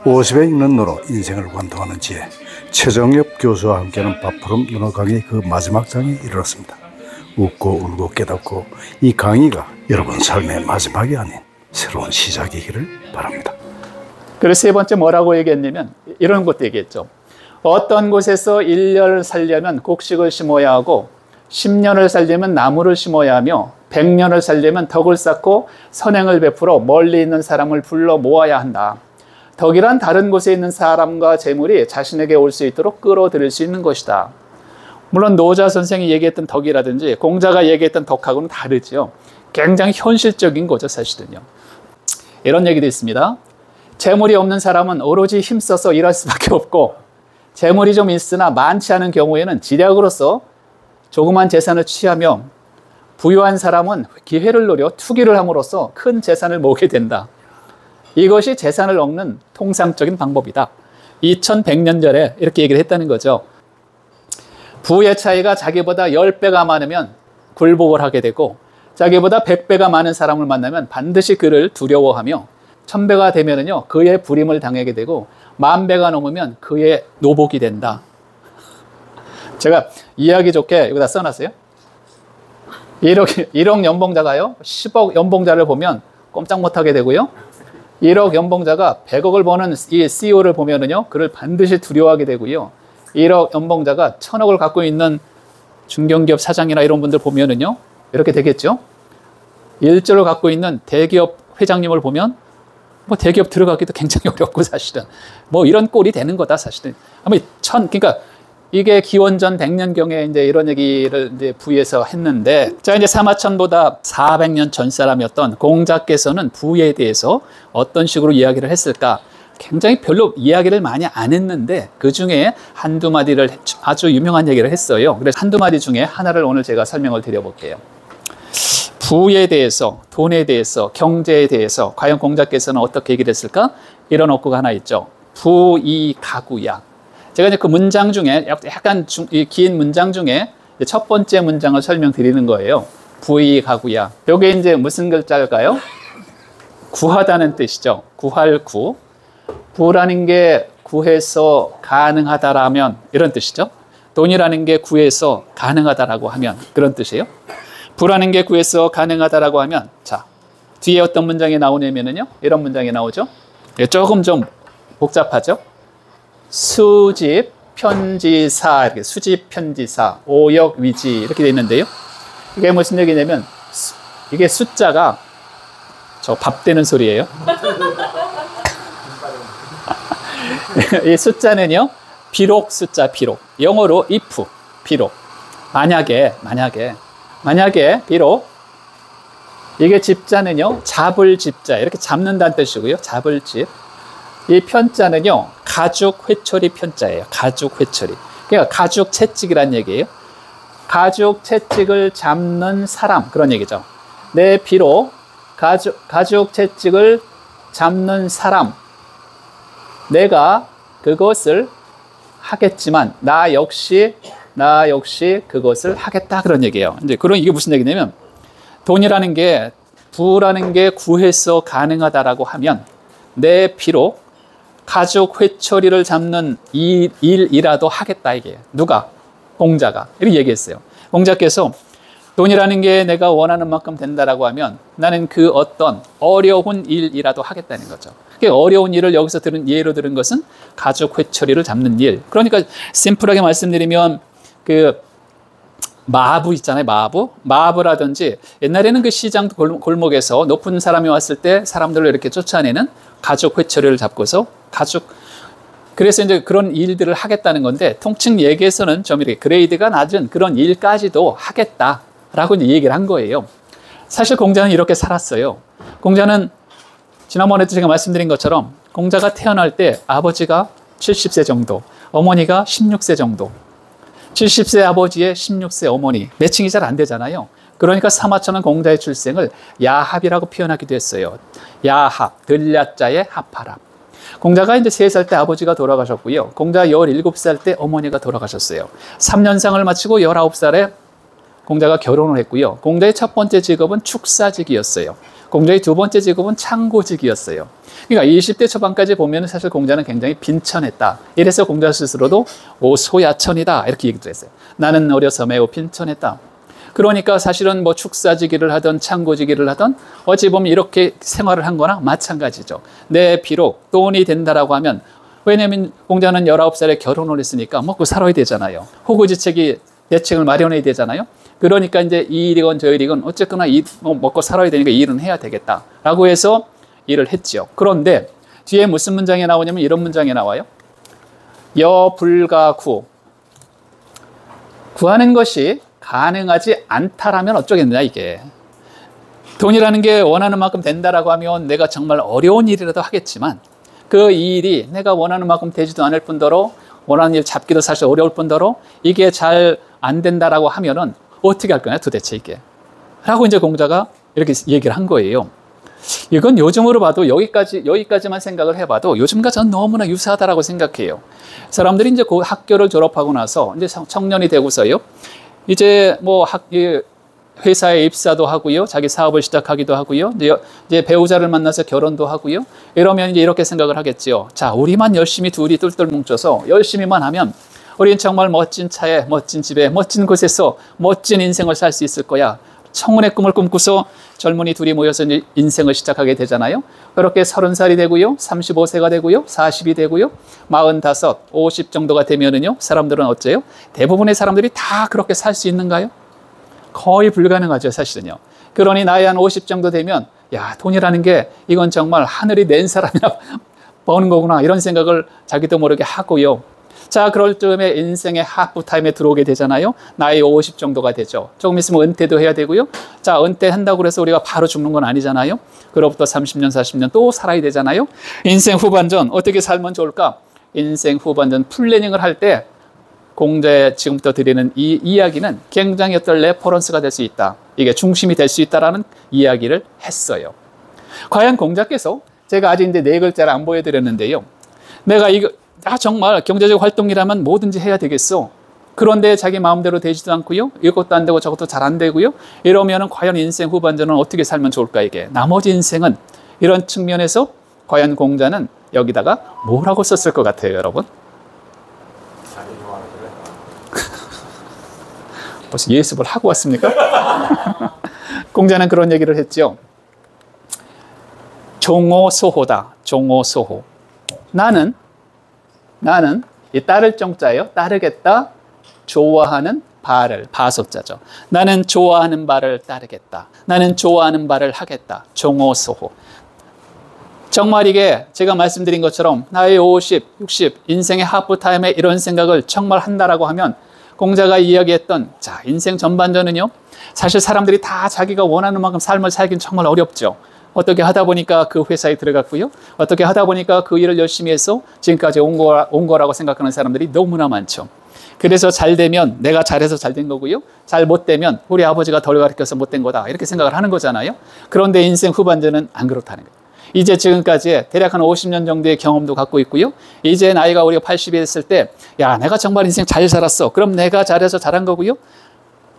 50에 읽는 눈으로 인생을 관통하는 지혜, 최정엽 교수와 함께하는 밥푸름 문어 강의 그 마지막 장에 이르렀습니다. 웃고 울고 깨닫고 이 강의가 여러분 삶의 마지막이 아닌 새로운 시작이기를 바랍니다. 그리고 세 번째 뭐라고 얘기했냐면 이런 것도 얘기했죠. 어떤 곳에서 1년을 살려면 곡식을 심어야 하고 10년을 살려면 나무를 심어야 하며 100년을 살려면 덕을 쌓고 선행을 베풀어 멀리 있는 사람을 불러 모아야 한다. 덕이란 다른 곳에 있는 사람과 재물이 자신에게 올 수 있도록 끌어들일 수 있는 것이다. 물론 노자 선생이 얘기했던 덕이라든지 공자가 얘기했던 덕하고는 다르죠. 굉장히 현실적인 거죠, 사실은요. 이런 얘기도 있습니다. 재물이 없는 사람은 오로지 힘써서 일할 수밖에 없고 재물이 좀 있으나 많지 않은 경우에는 지략으로서 조그만 재산을 취하며 부유한 사람은 기회를 노려 투기를 함으로써 큰 재산을 모으게 된다. 이것이 재산을 얻는 통상적인 방법이다. 2100년 전에 이렇게 얘기를 했다는 거죠. 부의 차이가 자기보다 10배가 많으면 굴복을 하게 되고 자기보다 100배가 많은 사람을 만나면 반드시 그를 두려워하며 1000배가 되면은요 그의 불임을 당하게 되고 10,000배가 넘으면 그의 노복이 된다. 제가 이야기 좋게 여기다 써놨어요. 1억 연봉자가요 10억 연봉자를 보면 꼼짝 못하게 되고요 1억 연봉자가 100억을 버는 이 CEO를 보면은요 그를 반드시 두려워하게 되고요 1억 연봉자가 1000억을 갖고 있는 중견기업 사장이나 이런 분들 보면은요 이렇게 되겠죠. 1조를 갖고 있는 대기업 회장님을 보면 뭐 대기업 들어가기도 굉장히 어렵고 사실은 뭐 이런 꼴이 되는 거다 사실은. 아마 그러니까 이게 기원전 100년경에 이제 이런 얘기를 이제 부에서 했는데, 자, 이제 사마천보다 400년 전 사람이었던 공자께서는 부에 대해서 어떤 식으로 이야기를 했을까? 굉장히 별로 이야기를 많이 안 했는데 그 중에 한두 마디를 아주 유명한 얘기를 했어요. 그래서 한두 마디 중에 하나를 오늘 제가 설명을 드려볼게요. 부에 대해서, 돈에 대해서, 경제에 대해서 과연 공자께서는 어떻게 얘기를 했을까? 이런 어구가 하나 있죠. 부이가구야. 제가 이제 그 문장 중에 약간 긴 문장 중에 첫 번째 문장을 설명드리는 거예요. 부이가구야. 이게 이제 무슨 글자일까요? 구하다는 뜻이죠. 구할 구. 부라는 게 구해서 가능하다라면 이런 뜻이죠. 돈이라는 게 구해서 가능하다라고 하면 그런 뜻이에요. 부라는 게 구해서 가능하다라고 하면, 자, 뒤에 어떤 문장이 나오냐면요. 이런 문장이 나오죠. 조금 좀 복잡하죠. 수집, 편지사, 이렇게 수집, 편지사, 오역, 위지 이렇게 돼 있는데요. 이게 무슨 얘기냐면 이게 숫자가 저 밥 되는 소리예요. 이 숫자는요. 비록 숫자 비록. 영어로 if, 비록. 만약에 비록 이게 집자는요. 잡을 집자 이렇게 잡는다는 뜻이고요. 잡을 집. 이 편자는요. 가죽 회초리 편자예요. 가죽 회초리. 그러니까 가죽 채찍이란 얘기예요. 가죽 채찍을 잡는 사람 그런 얘기죠. 내 비록 가죽 채찍을 잡는 사람 내가 그것을 하겠지만 나 역시 그것을 하겠다 그런 얘기예요. 이제 그런 이게 무슨 얘기냐면 돈이라는 게 부라는 게 구해서 가능하다라고 하면 내 비록 가죽 회초리를 잡는 이 일이라도 하겠다 이게 누가? 공자가 이렇게 얘기했어요. 공자께서 돈이라는 게 내가 원하는 만큼 된다라고 하면 나는 그 어떤 어려운 일이라도 하겠다는 거죠. 어려운 일을 여기서 예로 들은 것은 가죽 회초리를 잡는 일. 그러니까 심플하게 말씀드리면 그 마부 있잖아요. 마부라든지 옛날에는 그 시장 골목에서 높은 사람이 왔을 때 사람들을 이렇게 쫓아내는 가죽 회초리를 잡고서 그래서 이제 그런 일들을 하겠다는 건데 통칭 얘기에서는 좀 이렇게 그레이드가 낮은 그런 일까지도 하겠다라고 이제 얘기를 한 거예요. 사실 공자는 이렇게 살았어요. 공자는 지난번에도 제가 말씀드린 것처럼 공자가 태어날 때 아버지가 70세 정도, 어머니가 16세 정도. 70세 아버지의 16세 어머니. 매칭이 잘 안 되잖아요. 그러니까 사마천은 공자의 출생을 야합이라고 표현하기도 했어요. 야합, 들야자의 합하랍. 공자가 이제 3살 때 아버지가 돌아가셨고요. 공자가 17살 때 어머니가 돌아가셨어요. 3년상을 마치고 19살에 공자가 결혼을 했고요. 공자의 첫 번째 직업은 축사직이었어요. 공자의 두 번째 직업은 창고직이었어요. 그러니까 20대 초반까지 보면 사실 공자는 굉장히 빈천했다. 이래서 공자 스스로도 오 소야천이다 이렇게 얘기도 했어요. 나는 어려서 매우 빈천했다. 그러니까 사실은 뭐 축사지기를 하든 창고지기를 하든 어찌 보면 이렇게 생활을 한 거나 마찬가지죠. 내 비록 돈이 된다라고 하면, 왜냐하면 공자는 19살에 결혼을 했으니까 먹고 살아야 되잖아요. 호구지책이 대책을 마련해야 되잖아요. 그러니까 이제 이 일이건 저 일이건 어쨌거나 먹고 살아야 되니까 일은 해야 되겠다라고 해서 일을 했죠. 그런데 뒤에 무슨 문장이 나오냐면 이런 문장이 나와요. 여불가구. 구하는 것이 가능하지 않다라면 어쩌겠느냐 이게. 돈이라는 게 원하는 만큼 된다라고 하면 내가 정말 어려운 일이라도 하겠지만 그 일이 내가 원하는 만큼 되지도 않을 뿐더러 원하는 일 잡기도 사실 어려울 뿐더러 이게 잘 안 된다라고 하면은 어떻게 할 거냐 도대체 이게. 라고 이제 공자가 이렇게 얘기를 한 거예요. 이건 요즘으로 봐도 여기까지만 생각을 해봐도 요즘과 전 너무나 유사하다라고 생각해요. 사람들이 이제 그 학교를 졸업하고 나서 이제 청년이 되고서요. 이제 뭐 회사에 입사도 하고요. 자기 사업을 시작하기도 하고요. 이제 배우자를 만나서 결혼도 하고요. 이러면 이제 이렇게 생각을 하겠지요. 자, 우리만 열심히 둘이 똘똘 뭉쳐서 열심히만 하면 우리는 정말 멋진 차에, 멋진 집에, 멋진 곳에서 멋진 인생을 살 수 있을 거야. 청운의 꿈을 꿈꾸서 젊은이 둘이 모여서 이제 인생을 시작하게 되잖아요. 그렇게 30살이 되고요. 35세가 되고요. 40이 되고요. 45, 50 정도가 되면은요. 사람들은 어째요? 대부분의 사람들이 다 그렇게 살 수 있는가요? 거의 불가능하죠, 사실은요. 그러니 나이 한 50 정도 되면 야, 돈이라는 게 이건 정말 하늘이 낸 사람이나 버는 거구나 이런 생각을 자기도 모르게 하고요. 자, 그럴 즈음에 인생의 하프타임에 들어오게 되잖아요. 나이 50 정도가 되죠. 조금 있으면 은퇴도 해야 되고요. 자, 은퇴한다고 해서 우리가 바로 죽는 건 아니잖아요. 그로부터 30년, 40년 또 살아야 되잖아요. 인생 후반전 어떻게 살면 좋을까? 인생 후반전 플래닝을 할 때 공자의 지금부터 드리는 이 이야기는 굉장히 어떤 레퍼런스가 될 수 있다. 이게 중심이 될 수 있다라는 이야기를 했어요. 과연 공자께서 제가 아직 이제 4글자를 안 보여드렸는데요. 내가 이거 정말 경제적 활동이라면 뭐든지 해야 되겠어. 그런데 자기 마음대로 되지도 않고요. 이것도 안 되고 저것도 잘 안 되고요. 이러면은 과연 인생 후반전은 어떻게 살면 좋을까 이게. 나머지 인생은 이런 측면에서 과연 공자는 여기다가 뭐라고 썼을 것 같아요, 여러분? 벌써 예습을 하고 왔습니까? 공자는 그런 얘기를 했죠. 종오소호다. 종오소호. 나는 이 따를 정자예요. 따르겠다. 좋아하는 바를, 바속자죠. 나는 좋아하는 바를 따르겠다. 나는 좋아하는 바를 하겠다. 종오소호. 정말 이게 제가 말씀드린 것처럼 나이 50, 60 인생의 하프타임에 이런 생각을 정말 한다라고 하면 공자가 이야기했던 자, 인생 전반전은요. 사실 사람들이 다 자기가 원하는 만큼 삶을 살긴 정말 어렵죠. 어떻게 하다 보니까 그 회사에 들어갔고요. 어떻게 하다 보니까 그 일을 열심히 해서 지금까지 온 거라고 생각하는 사람들이 너무나 많죠. 그래서 잘 되면 내가 잘해서 잘 된 거고요. 잘 못 되면 우리 아버지가 덜 가르쳐서 못 된 거다. 이렇게 생각을 하는 거잖아요. 그런데 인생 후반전은 안 그렇다는 거예요. 이제 지금까지 대략 한 50년 정도의 경험도 갖고 있고요. 이제 나이가 우리가 80이 됐을 때 야, 내가 정말 인생 잘 살았어. 그럼 내가 잘해서 잘한 거고요.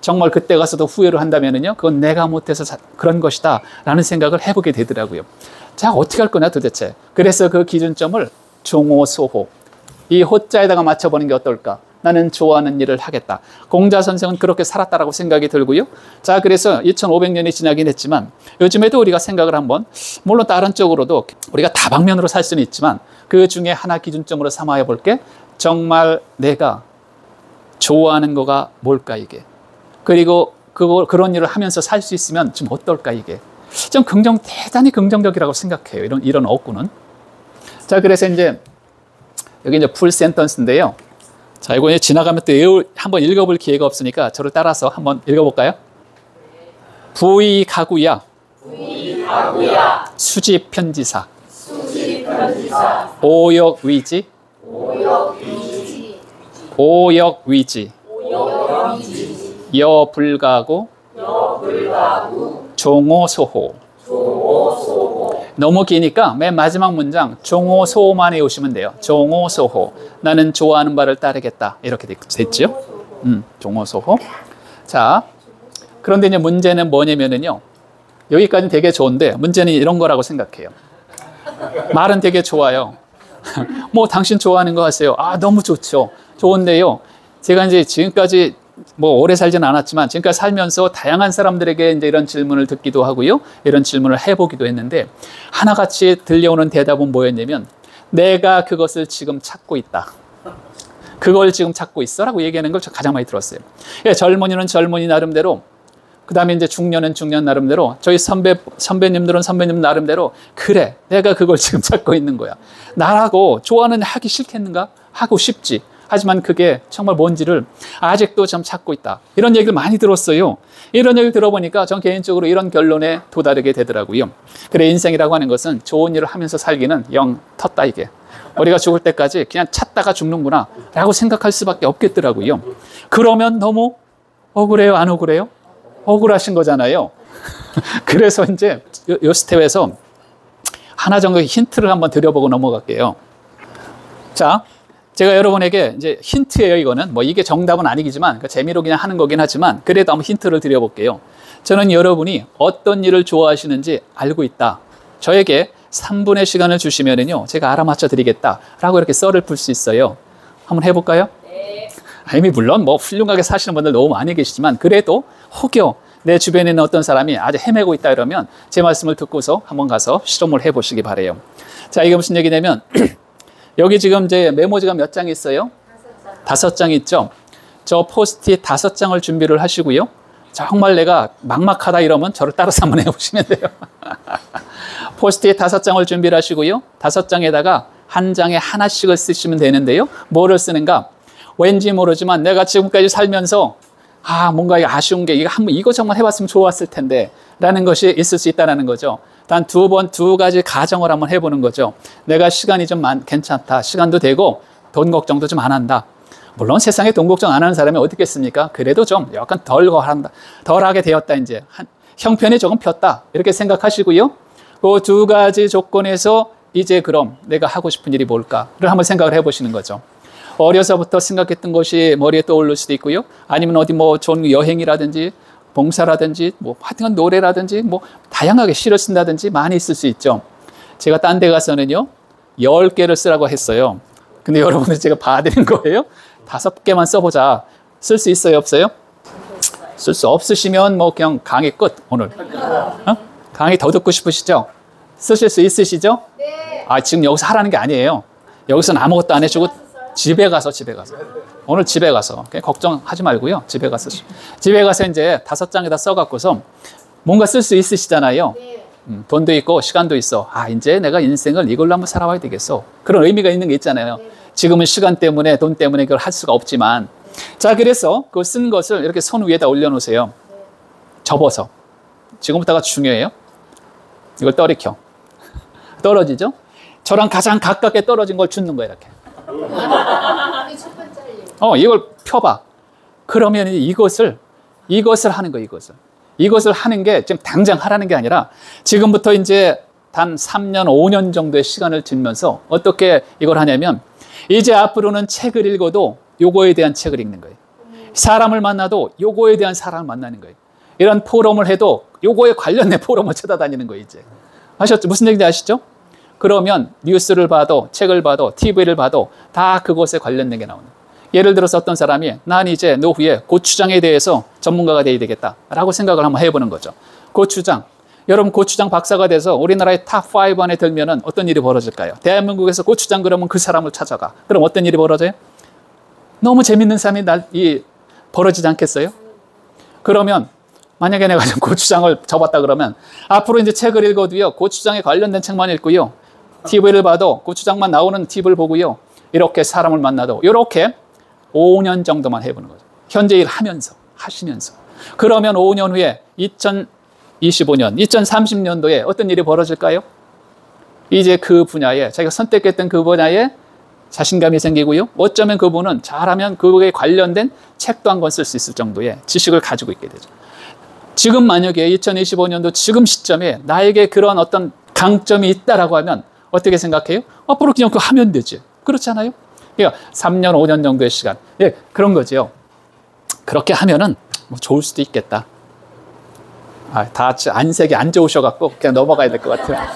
정말 그때 가서도 후회를 한다면은요, 그건 내가 못해서 그런 것이다 라는 생각을 해보게 되더라고요. 자, 어떻게 할 거냐 도대체. 그래서 그 기준점을 종오소호, 이 호자에다가 맞춰보는 게 어떨까. 나는 좋아하는 일을 하겠다. 공자 선생은 그렇게 살았다라고 생각이 들고요. 자, 그래서 2500년이 지나긴 했지만 요즘에도 우리가 생각을 한번, 물론 다른 쪽으로도 우리가 다방면으로 살 수는 있지만 그 중에 하나 기준점으로 삼아 볼게. 정말 내가 좋아하는 거가 뭘까 이게. 그리고 그런 일을 하면서 살 수 있으면 좀 어떨까 이게. 좀 대단히 긍정적이라고 생각해요. 이런 어구는. 자, 그래서 이제 여기 이제 풀 센턴스인데요. 자, 이거 지나가면 또 한번 읽어볼 기회가 없으니까 저를 따라서 한번 읽어볼까요? 부의 가구야. 수지 편지사. 오역 위지. 여불가구. 종오소호. 너무 기니까 맨 마지막 문장 종오소호만 외우시면 돼요. 종오소호. 나는 좋아하는 바를 따르겠다. 이렇게 됐죠? 종오소호. 자, 그런데 이제 문제는 뭐냐면은요. 여기까지는 되게 좋은데 문제는 이런 거라고 생각해요. 말은 되게 좋아요. 뭐 당신 좋아하는 거 하세요. 아, 너무 좋죠. 좋은데요. 제가 이제 지금까지 뭐 오래 살지는 않았지만 지금까지 살면서 다양한 사람들에게 이제 이런 질문을 듣기도 하고요. 이런 질문을 해보기도 했는데 하나같이 들려오는 대답은 뭐였냐면 내가 그것을 지금 찾고 있다. 그걸 지금 찾고 있어 라고 얘기하는 걸 가장 많이 들었어요. 젊은이는 젊은이 나름대로, 그 다음에 이제 중년은 중년 나름대로, 저희 선배님들은 선배님 나름대로, 그래, 내가 그걸 지금 찾고 있는 거야. 나라고 좋아하는 하기 싫겠는가? 하고 싶지. 하지만 그게 정말 뭔지를 아직도 좀 찾고 있다. 이런 얘기를 많이 들었어요. 이런 얘기를 들어보니까 전 개인적으로 이런 결론에 도달하게 되더라고요. 그래, 인생이라고 하는 것은 좋은 일을 하면서 살기는 영 텄다, 이게. 우리가 죽을 때까지 그냥 찾다가 죽는구나 라고 생각할 수밖에 없겠더라고요. 그러면 너무 억울해요? 안 억울해요? 억울하신 거잖아요. 그래서 이제 요 스텝에서 하나 정도 힌트를 한번 드려보고 넘어갈게요. 자, 제가 여러분에게 이제 힌트예요, 이거는. 뭐 이게 정답은 아니지만 재미로 그냥 하는 거긴 하지만 그래도 한번 힌트를 드려볼게요. 저는 여러분이 어떤 일을 좋아하시는지 알고 있다. 저에게 3분의 시간을 주시면은요, 제가 알아맞혀 드리겠다라고 이렇게 썰을 풀 수 있어요. 한번 해볼까요? 네. 이미 물론 뭐 훌륭하게 사시는 분들 너무 많이 계시지만 그래도 혹여 내 주변에 있는 어떤 사람이 아주 헤매고 있다 이러면 제 말씀을 듣고서 한번 가서 실험을 해보시기 바래요. 자, 이게 무슨 얘기냐면 여기 지금 제 메모지가 몇 장 있어요? 5장 있죠? 저 포스트잇 5장을 준비를 하시고요. 정말 내가 막막하다 이러면 저를 따라서 한번 해보시면 돼요. 포스트잇 5장을 준비를 하시고요. 5장에다가 한 장에 하나씩을 쓰시면 되는데요. 뭐를 쓰는가? 왠지 모르지만 내가 지금까지 살면서 뭔가 아쉬운 게 이거 정말 해봤으면 좋았을 텐데 라는 것이 있을 수 있다는 거죠. 단 두 가지 가정을 한번 해보는 거죠. 내가 시간이 좀 괜찮다. 시간도 되고 돈 걱정도 좀 안 한다. 물론 세상에 돈 걱정 안 하는 사람이 어디 있겠습니까? 그래도 좀 약간 덜하게 되었다. 이제 형편이 조금 폈다. 이렇게 생각하시고요. 그 두 가지 조건에서 이제 그럼 내가 하고 싶은 일이 뭘까를 한번 생각을 해보시는 거죠. 어려서부터 생각했던 것이 머리에 떠오를 수도 있고요. 아니면 어디 뭐 좋은 여행이라든지 봉사라든지 뭐 하여튼 노래라든지 뭐 다양하게 시를 쓴다든지 많이 있을 수 있죠. 제가 딴 데 가서는요 10개를 쓰라고 했어요. 근데 여러분들 제가 봐드린 거예요. 5개만 써보자. 쓸 수 있어요, 없어요? 쓸 수 없으시면 뭐 그냥 강의 끝, 오늘. 강의 더 듣고 싶으시죠? 쓰실 수 있으시죠? 네. 지금 여기서 하라는 게 아니에요. 여기서는 아무것도 안 해주고 집에 가서. 오늘 집에 가서. 걱정하지 말고요. 집에 가서 이제 5장에다 써갖고서 뭔가 쓸 수 있으시잖아요. 네. 돈도 있고 시간도 있어. 이제 내가 인생을 이걸로 한번 살아봐야 되겠어. 그런 의미가 있는 게 있잖아요. 네. 지금은 시간 때문에 돈 때문에 그걸 할 수가 없지만. 자, 그래서 그 쓴 것을 이렇게 손 위에다 올려놓으세요. 네. 접어서. 지금부터가 중요해요. 이걸 떨이켜. 떨어지죠? 저랑 가장 가깝게 떨어진 걸 줍는 거예요, 이렇게. 이걸 펴봐. 그러면 이것을 하는 거예요, 이것을 하는 게 지금 당장 하라는 게 아니라 지금부터 이제 단 3년, 5년 정도의 시간을 들면서 어떻게 이걸 하냐면 이제 앞으로는 책을 읽어도 요거에 대한 책을 읽는 거예요. 사람을 만나도 요거에 대한 사람을 만나는 거예요. 이런 포럼을 해도 요거에 관련된 포럼을 찾아다니는 거예요, 이제. 아셨죠? 무슨 얘기인지 아시죠? 그러면 뉴스를 봐도 책을 봐도 TV를 봐도 다 그것에 관련된 게 나오는 거예요. 예를 들어서 어떤 사람이 난 이제 노후에 고추장에 대해서 전문가가 돼야 되겠다라고 생각을 한번 해보는 거죠. 고추장. 여러분 고추장 박사가 돼서 우리나라의 탑5 안에 들면은 어떤 일이 벌어질까요? 대한민국에서 고추장 그러면 그 사람을 찾아가. 그럼 어떤 일이 벌어져요? 너무 재밌는 삶이 벌어지지 않겠어요? 그러면 만약에 내가 고추장을 접었다 그러면 앞으로 이제 책을 읽어도요. 고추장에 관련된 책만 읽고요. TV를 봐도 고추장만 나오는 TV를 보고요. 이렇게 사람을 만나도 이렇게 5년 정도만 해보는 거죠. 현재 일 하시면서. 그러면 5년 후에 2025년, 2030년도에 어떤 일이 벌어질까요? 이제 그 분야에, 자기가 선택했던 그 분야에 자신감이 생기고요. 어쩌면 그분은 잘하면 그거에 관련된 책도 한 권 쓸 수 있을 정도의 지식을 가지고 있게 되죠. 지금 만약에 2025년도 지금 시점에 나에게 그런 어떤 강점이 있다라고 하면 어떻게 생각해요? 앞으로 그냥 그거 하면 되지. 그렇지 않아요? 그러니까 3년, 5년 정도의 시간. 그런 거죠. 그렇게 하면은 뭐 좋을 수도 있겠다. 다 안색이 안 좋으셔갖고 그냥 넘어가야 될 것 같아요.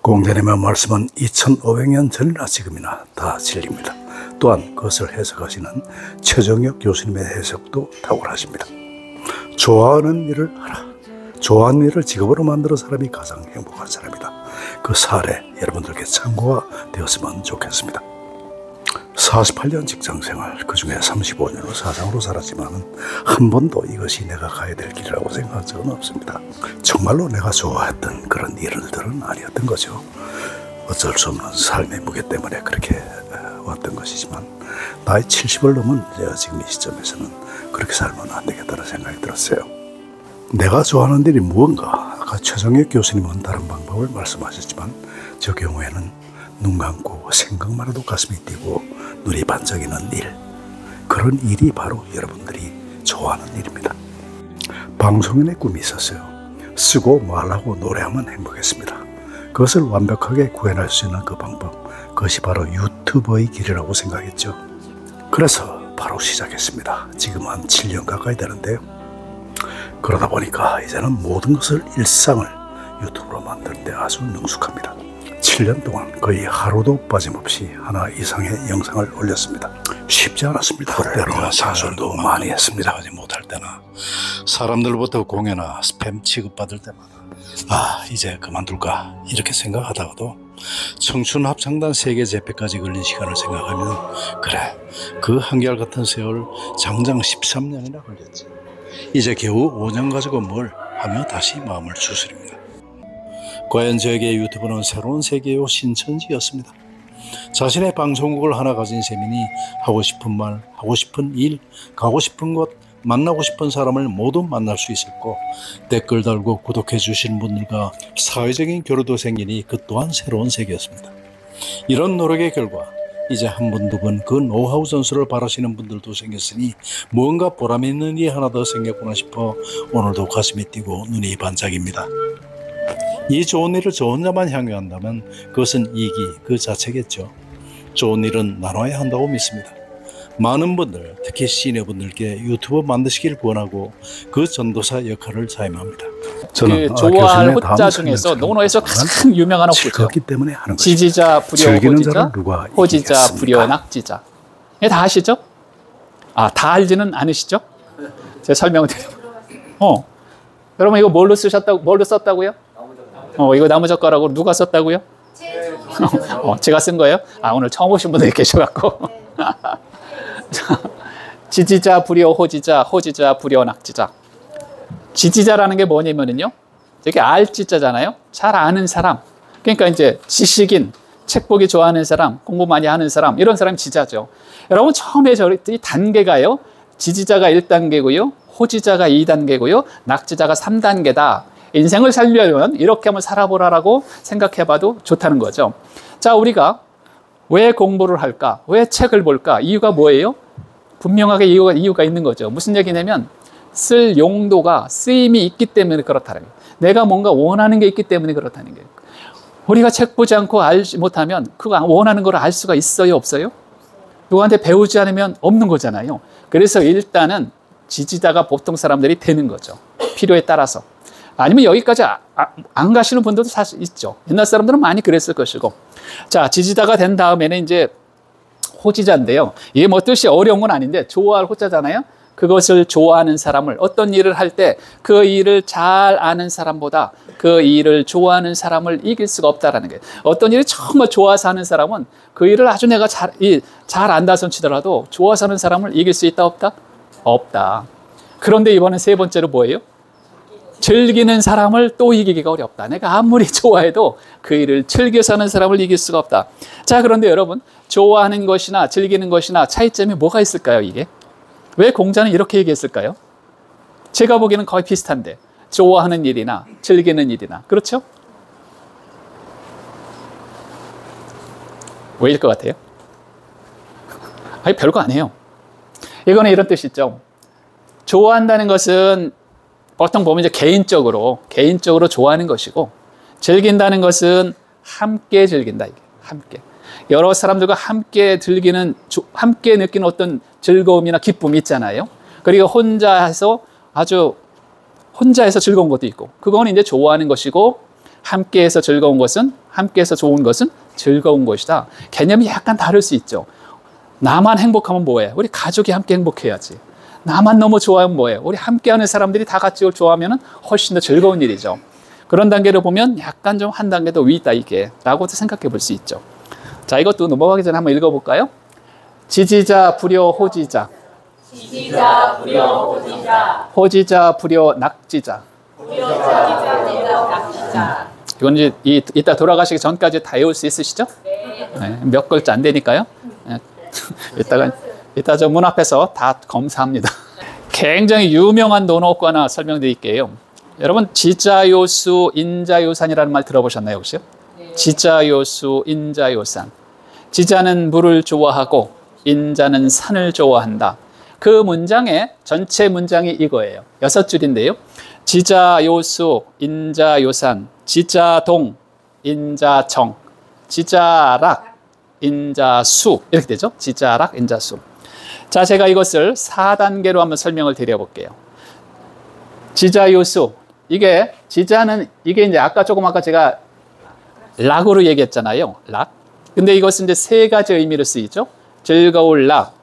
공자님의 말씀은 2500년 전이나 지금이나 다 진리입니다. 또한 그것을 해석하시는 최정혁 교수님의 해석도 탁월하십니다. 좋아하는 일을 하라. 좋아하는 일을 직업으로 만들어 사람이 가장 행복한 사람이다. 그 사례 여러분들께 참고가 되었으면 좋겠습니다. 48년 직장생활, 그 중에 35년을 사장으로 살았지만 한 번도 이것이 내가 가야 될 길이라고 생각한 적은 없습니다. 정말로 내가 좋아했던 그런 일들은 아니었던 거죠. 어쩔 수 없는 삶의 무게 때문에 그렇게 왔던 것이지만 나이 70을 넘은 제가 지금 이 시점에서는 그렇게 살면 안 되겠다는 생각이 들었어요. 내가 좋아하는 일이 무언가, 아까 최정혁 교수님은 다른 방법을 말씀하셨지만 저 경우에는 눈 감고 생각만 해도 가슴이 뛰고 눈이 반짝이는 일, 그런 일이 바로 여러분들이 좋아하는 일입니다. 방송인의 꿈이 있었어요. 쓰고 말하고 노래하면 행복했습니다. 그것을 완벽하게 구현할 수 있는 그 방법, 그것이 바로 유튜버의 길이라고 생각했죠. 그래서 바로 시작했습니다. 지금 한 7년 가까이 되는데요. 그러다 보니까 이제는 모든 것을 일상을 유튜브로 만드는데 아주 능숙합니다. 7년 동안 거의 하루도 빠짐없이 하나 이상의 영상을 올렸습니다. 쉽지 않았습니다. 때로는 상술도 많이 했습니다. 하지 못할 때나 사람들부터 공여나 스팸 취급받을 때마다 이제 그만둘까 이렇게 생각하다가도 청춘 합창단 세계 재패까지 걸린 시간을 생각하면 그래, 그 한결같은 세월 장장 13년이나 걸렸지. 이제 겨우 5년 가지고 뭘 하며 다시 마음을 추스립니다. 과연 저에게 유튜브는 새로운 세계의 신천지였습니다. 자신의 방송국을 하나 가진 세민이 하고 싶은 말, 하고 싶은 일, 가고 싶은 곳, 만나고 싶은 사람을 모두 만날 수 있었고 댓글 달고 구독해 주신 분들과 사회적인 교류도 생기니 그 또한 새로운 세계였습니다. 이런 노력의 결과 이제 한 분, 두 분 그 노하우 전수를 바라시는 분들도 생겼으니 무언가 보람 있는 일이 하나 더 생겼구나 싶어 오늘도 가슴이 뛰고 눈이 반짝입니다. 이 좋은 일을 저 혼자만 향유한다면 그것은 이기 그 자체겠죠. 좋은 일은 나눠야 한다고 믿습니다. 많은 분들, 특히 시니어분들께 유튜브 만드시길 권하고 그 전도사 역할을 자임합니다. 저는 그 좋아할 호자 중에서 논어에서 가장 유명한 호구죠. 때문에 하는 지지자, 불여, 호지자, 호지자, 불여, 낙지자. 다 아시죠? 다 알지는 않으시죠? 제가 설명을 드려요. 여러분 이거 뭘로 썼다고요? 이거 나무젓가락으로 누가 썼다고요? 제가 쓴 거예요? 오늘 처음 오신 분들이 계셔갖고. 지지자, 불여, 호지자, 호지자, 불여, 낙지자. 지지자라는 게 뭐냐면요, 이게 알지자잖아요. 잘 아는 사람. 그러니까 이제 지식인, 책 보기 좋아하는 사람, 공부 많이 하는 사람, 이런 사람이 지자죠. 여러분 처음에 이 단계가요, 지지자가 1단계고요, 호지자가 2단계고요, 낙지자가 3단계다. 인생을 살려면 이렇게 한번 살아보라라고 생각해봐도 좋다는 거죠. 자, 우리가 왜 공부를 할까? 왜 책을 볼까? 이유가 뭐예요? 분명하게 이유가 있는 거죠. 무슨 얘기냐면 쓸 용도가, 쓰임이 있기 때문에 그렇다는 거예요. 내가 뭔가 원하는 게 있기 때문에 그렇다는 거예요. 우리가 책 보지 않고 알지 못하면 그 원하는 걸 알 수가 있어요? 없어요? 누구한테 배우지 않으면 없는 거잖아요. 그래서 일단은 지지자가 보통 사람들이 되는 거죠. 필요에 따라서. 아니면 여기까지 안 가시는 분들도 사실 있죠. 옛날 사람들은 많이 그랬을 것이고. 자, 지지자가 된 다음에는 이제 호지자인데요. 이게 뭐 뜻이 어려운 건 아닌데 좋아할 호자잖아요. 그것을 좋아하는 사람을, 어떤 일을 할 때 그 일을 잘 아는 사람보다 그 일을 좋아하는 사람을 이길 수가 없다라는 거예요. 어떤 일을 정말 좋아서 하는 사람은 그 일을 아주 내가 잘 안다 손 치더라도 좋아서 하는 사람을 이길 수 있다 없다? 없다. 그런데 이번엔 세 번째로 뭐예요? 즐기는 사람을 또 이기기가 어렵다. 내가 아무리 좋아해도 그 일을 즐겨서 하는 사람을 이길 수가 없다. 자, 그런데 여러분, 좋아하는 것이나 즐기는 것이나 차이점이 뭐가 있을까요, 이게? 왜 공자는 이렇게 얘기했을까요? 제가 보기에는 거의 비슷한데, 좋아하는 일이나 즐기는 일이나. 그렇죠? 왜일 것 같아요? 별거 아니에요. 이거는 이런 뜻이죠. 좋아한다는 것은 보통 보면 이제 개인적으로 좋아하는 것이고, 즐긴다는 것은 함께 즐긴다. 이게 함께. 여러 사람들과 함께 함께 느끼는 어떤 즐거움이나 기쁨이 있잖아요. 그리고 혼자 해서 아주 혼자해서 즐거운 것도 있고, 그건 이제 좋아하는 것이고, 함께해서 즐거운 것은, 함께해서 좋은 것은 즐거운 것이다. 개념이 약간 다를 수 있죠. 나만 행복하면 뭐해? 우리 가족이 함께 행복해야지. 나만 너무 좋아하면 뭐해? 우리 함께하는 사람들이 다 같이 이걸 좋아하면 훨씬 더 즐거운 일이죠. 그런 단계를 보면 약간 좀 한 단계 더 위 있다 이게 라고도 생각해 볼 수 있죠. 자, 이것도 넘어가기 전에 한번 읽어볼까요? 지지자 불효 호지자. 지지자 불효 호지자. 호지자 불효 낙지자. 호지자 불효 낙지자. 이건 이제 이따 돌아가시기 전까지 다 외울 수 있으시죠? 네, 몇 글자 안 되니까요. 네. 이따 저 문 앞에서 다 검사합니다. 굉장히 유명한 논어구 하나 설명드릴게요. 여러분 지자요수 인자요산이라는 말 들어보셨나요 혹시요? 네. 지자요수 인자요산. 지자는 물을 좋아하고 인자는 산을 좋아한다. 그 문장의 전체 문장이 이거예요. 6줄인데요. 지자요수 인자요산. 지자동 인자정. 지자락 인자수. 이렇게 되죠. 지자락 인자수. 자, 제가 이것을 4단계로 한번 설명을 드려볼게요. 지자요수. 이게 지자는 이게 이제 아까 제가 락으로 얘기했잖아요. 락. 근데 이것은 이제 3가지 의미로 쓰이죠. 즐거울 락,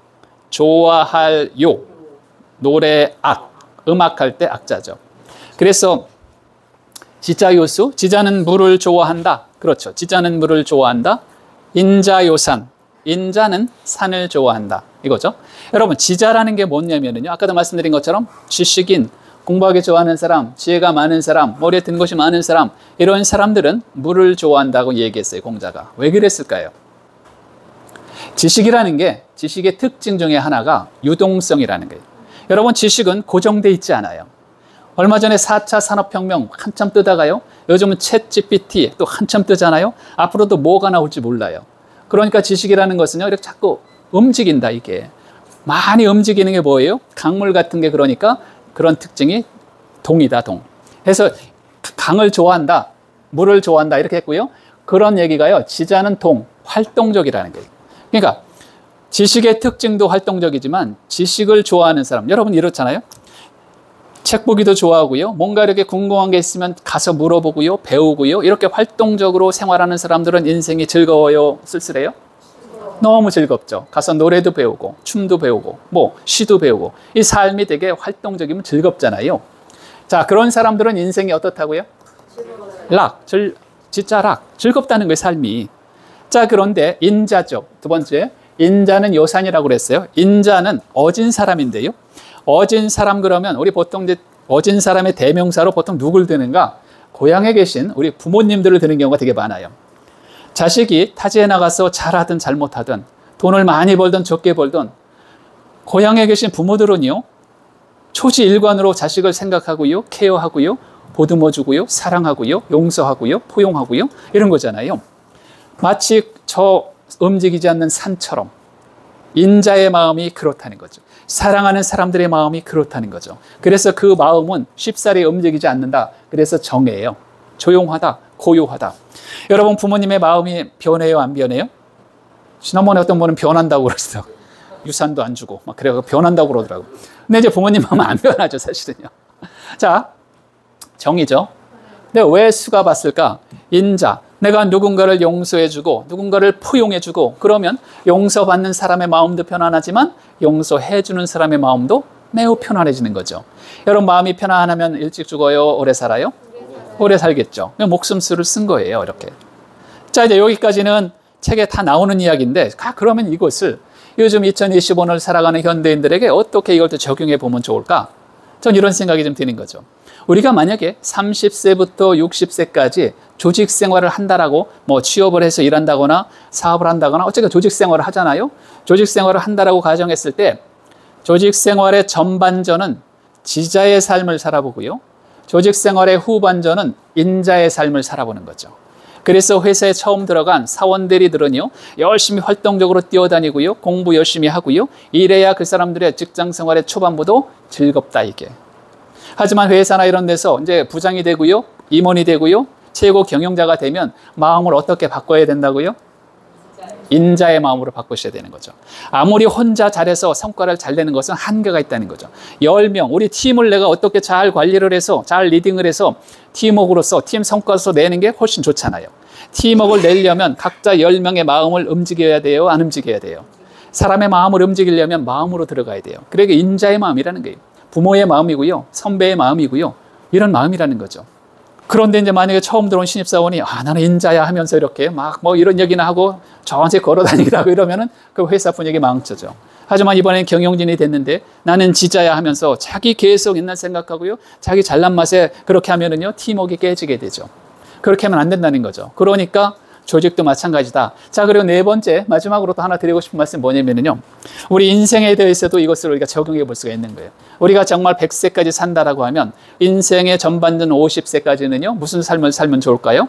좋아할 요, 노래 악, 음악할 때 악자죠. 그래서 지자요수, 지자는 물을 좋아한다. 그렇죠. 지자는 물을 좋아한다. 인자요산, 인자는 산을 좋아한다. 이거죠. 여러분 지자라는 게 뭐냐면요. 아까도 말씀드린 것처럼 지식인, 공부하기 좋아하는 사람, 지혜가 많은 사람, 머리에 든 것이 많은 사람, 이런 사람들은 물을 좋아한다고 얘기했어요. 공자가. 왜 그랬을까요? 지식이라는 게 지식의 특징 중에 하나가 유동성이라는 거예요. 여러분 지식은 고정돼 있지 않아요. 얼마 전에 4차 산업혁명 한참 뜨다가요. 요즘은 챗 GPT 또 한참 뜨잖아요. 앞으로도 뭐가 나올지 몰라요. 그러니까 지식이라는 것은요. 이렇게 자꾸 움직인다 이게. 많이 움직이는 게 뭐예요? 강물 같은 게 그러니까 그런 특징이 동이다 동. 해서 강을 좋아한다. 물을 좋아한다 이렇게 했고요. 그런 얘기가요. 지자는 동, 활동적이라는 거예요. 그러니까 지식의 특징도 활동적이지만 지식을 좋아하는 사람. 여러분 이렇잖아요. 책 보기도 좋아하고요. 뭔가 이렇게 궁금한 게 있으면 가서 물어보고요. 배우고요. 이렇게 활동적으로 생활하는 사람들은 인생이 즐거워요? 쓸쓸해요? 너무 즐겁죠. 가서 노래도 배우고 춤도 배우고 뭐 시도 배우고 이 삶이 되게 활동적이면 즐겁잖아요. 자, 그런 사람들은 인생이 어떻다고요? 진짜 즐겁다는 거예요. 삶이. 자, 그런데 인자죠. 두 번째, 인자는 요산이라고 그랬어요. 인자는 어진 사람인데요. 어진 사람 그러면 우리 보통 이제 어진 사람의 대명사로 보통 누굴 드는가? 고향에 계신 우리 부모님들을 드는 경우가 되게 많아요. 자식이 타지에 나가서 잘하든 잘못하든 돈을 많이 벌든 적게 벌든 고향에 계신 부모들은요. 초지일관으로 자식을 생각하고요. 케어하고요. 보듬어주고요. 사랑하고요. 용서하고요. 포용하고요. 이런 거잖아요. 마치 저 움직이지 않는 산처럼 인자의 마음이 그렇다는 거죠. 사랑하는 사람들의 마음이 그렇다는 거죠. 그래서 그 마음은 쉽사리 움직이지 않는다. 그래서 정해요. 조용하다. 고요하다. 여러분 부모님의 마음이 변해요? 안 변해요? 지난번에 어떤 분은 변한다고 그러시더라고요. 유산도 안 주고 막 그래서 변한다고 그러더라고요. 근데 이제 부모님 마음은 안 변하죠. 사실은요. 자, 정의죠. 근데 왜 수가 봤을까? 인자. 내가 누군가를 용서해주고 누군가를 포용해주고 그러면 용서받는 사람의 마음도 편안하지만 용서해주는 사람의 마음도 매우 편안해지는 거죠. 여러분 마음이 편안하면 일찍 죽어요? 오래 살아요? 오래 살겠죠. 목숨수를 쓴 거예요. 이렇게. 자, 이제 여기까지는 책에 다 나오는 이야기인데 그러면 이것을 요즘 2025년을 살아가는 현대인들에게 어떻게 이걸 또 적용해 보면 좋을까? 전 이런 생각이 좀 드는 거죠. 우리가 만약에 30세부터 60세까지 조직 생활을 한다라고 뭐 취업을 해서 일한다거나 사업을 한다거나 어쨌든 조직 생활을 하잖아요. 조직 생활을 한다라고 가정했을 때 조직 생활의 전반전은 지자의 삶을 살아보고요. 조직 생활의 후반전은 인자의 삶을 살아보는 거죠. 그래서 회사에 처음 들어간 사원대리들은요. 열심히 활동적으로 뛰어다니고요. 공부 열심히 하고요. 이래야 그 사람들의 직장 생활의 초반부도 즐겁다 이게. 하지만 회사나 이런 데서 이제 부장이 되고요. 임원이 되고요. 최고 경영자가 되면 마음을 어떻게 바꿔야 된다고요? 인자의 마음으로 바꾸셔야 되는 거죠. 아무리 혼자 잘해서 성과를 잘 내는 것은 한계가 있다는 거죠. 10명, 우리 팀을 내가 어떻게 잘 관리를 해서 잘 리딩을 해서 팀워크로서 팀 성과로서 내는 게 훨씬 좋잖아요. 팀워크를 내려면 각자 10명의 마음을 움직여야 돼요? 안 움직여야 돼요? 사람의 마음을 움직이려면 마음으로 들어가야 돼요. 그러니까 인자의 마음이라는 거예요. 부모의 마음이고요. 선배의 마음이고요. 이런 마음이라는 거죠. 그런데 이제 만약에 처음 들어온 신입사원이 나는 인자야 하면서 이렇게 막 뭐 이런 얘기나 하고 저한테 걸어 다니기도 하고 이러면은 그 회사 분위기 망쳐져. 하지만 이번엔 경영진이 됐는데 나는 지자야 하면서 자기 계속 옛날 생각하고요. 자기 잘난 맛에 그렇게 하면은요. 팀워크가 깨지게 되죠. 그렇게 하면 안 된다는 거죠. 그러니까 조직도 마찬가지다. 자, 그리고 네 번째, 마지막으로 또 하나 드리고 싶은 말씀 뭐냐면요. 우리 인생에 대해서도 이것을 우리가 적용해 볼 수가 있는 거예요. 우리가 정말 100세까지 산다라고 하면 인생의 전반전 50세까지는요. 무슨 삶을 살면 좋을까요?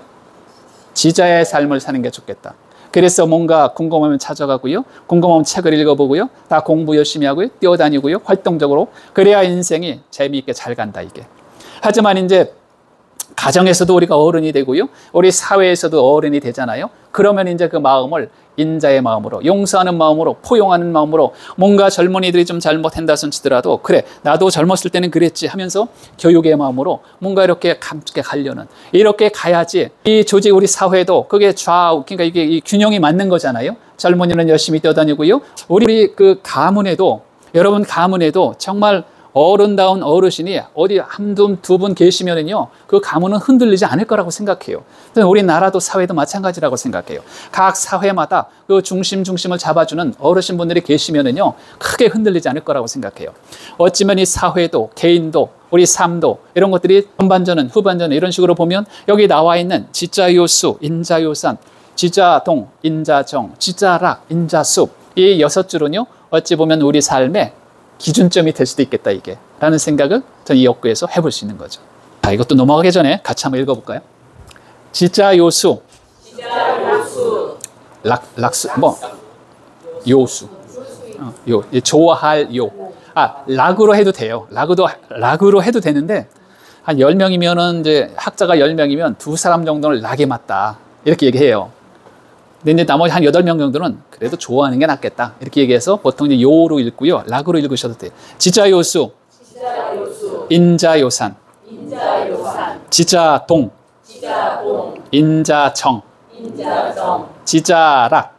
지자의 삶을 사는 게 좋겠다. 그래서 뭔가 궁금하면 찾아가고요. 궁금하면 책을 읽어보고요. 다 공부 열심히 하고요. 뛰어다니고요. 활동적으로. 그래야 인생이 재미있게 잘 간다, 이게. 하지만 이제 가정에서도 우리가 어른이 되고요. 우리 사회에서도 어른이 되잖아요. 그러면 이제 그 마음을 인자의 마음으로, 용서하는 마음으로, 포용하는 마음으로 뭔가 젊은이들이 좀 잘못한다 손치더라도 그래, 나도 젊었을 때는 그랬지 하면서 교육의 마음으로 뭔가 이렇게 함께 가려는, 이렇게 가야지 이 조직, 우리 사회도 그게 그러니까 이게 이 균형이 맞는 거잖아요. 젊은이는 열심히 뛰어다니고요. 우리 그 가문에도, 여러분 가문에도 정말 어른다운 어르신이 어디 두 분 계시면은요, 그 가문은 흔들리지 않을 거라고 생각해요. 우리나라도 사회도 마찬가지라고 생각해요. 각 사회마다 그 중심을 잡아주는 어르신분들이 계시면은요, 크게 흔들리지 않을 거라고 생각해요. 어찌면 이 사회도, 개인도, 우리 삶도 이런 것들이 전반전은, 후반전은 이런 식으로 보면 여기 나와 있는 지자요수, 인자요산, 지자동, 인자정, 지자락, 인자숲, 이 6줄은요, 어찌 보면 우리 삶의 기준점이 될 수도 있겠다, 이게. 라는 생각을 저는 이 역구에서 해볼 수 있는 거죠. 자, 이것도 넘어가기 전에 같이 한번 읽어볼까요? 지자요수. 락수, 요수. 좋아할 요. 락으로 해도 돼요. 락으로 해도 되는데, 한 10명이면은 이제 학자가 10명이면 2사람 정도는 락에 맞다. 이렇게 얘기해요. 근데 이제 나머지 한 8명 정도는 그래도 좋아하는 게 낫겠다. 이렇게 얘기해서 보통 이제 요로 읽고요. 락으로 읽으셔도 돼요. 지자요수. 인자요산. 지자동. 인자정. 지자락.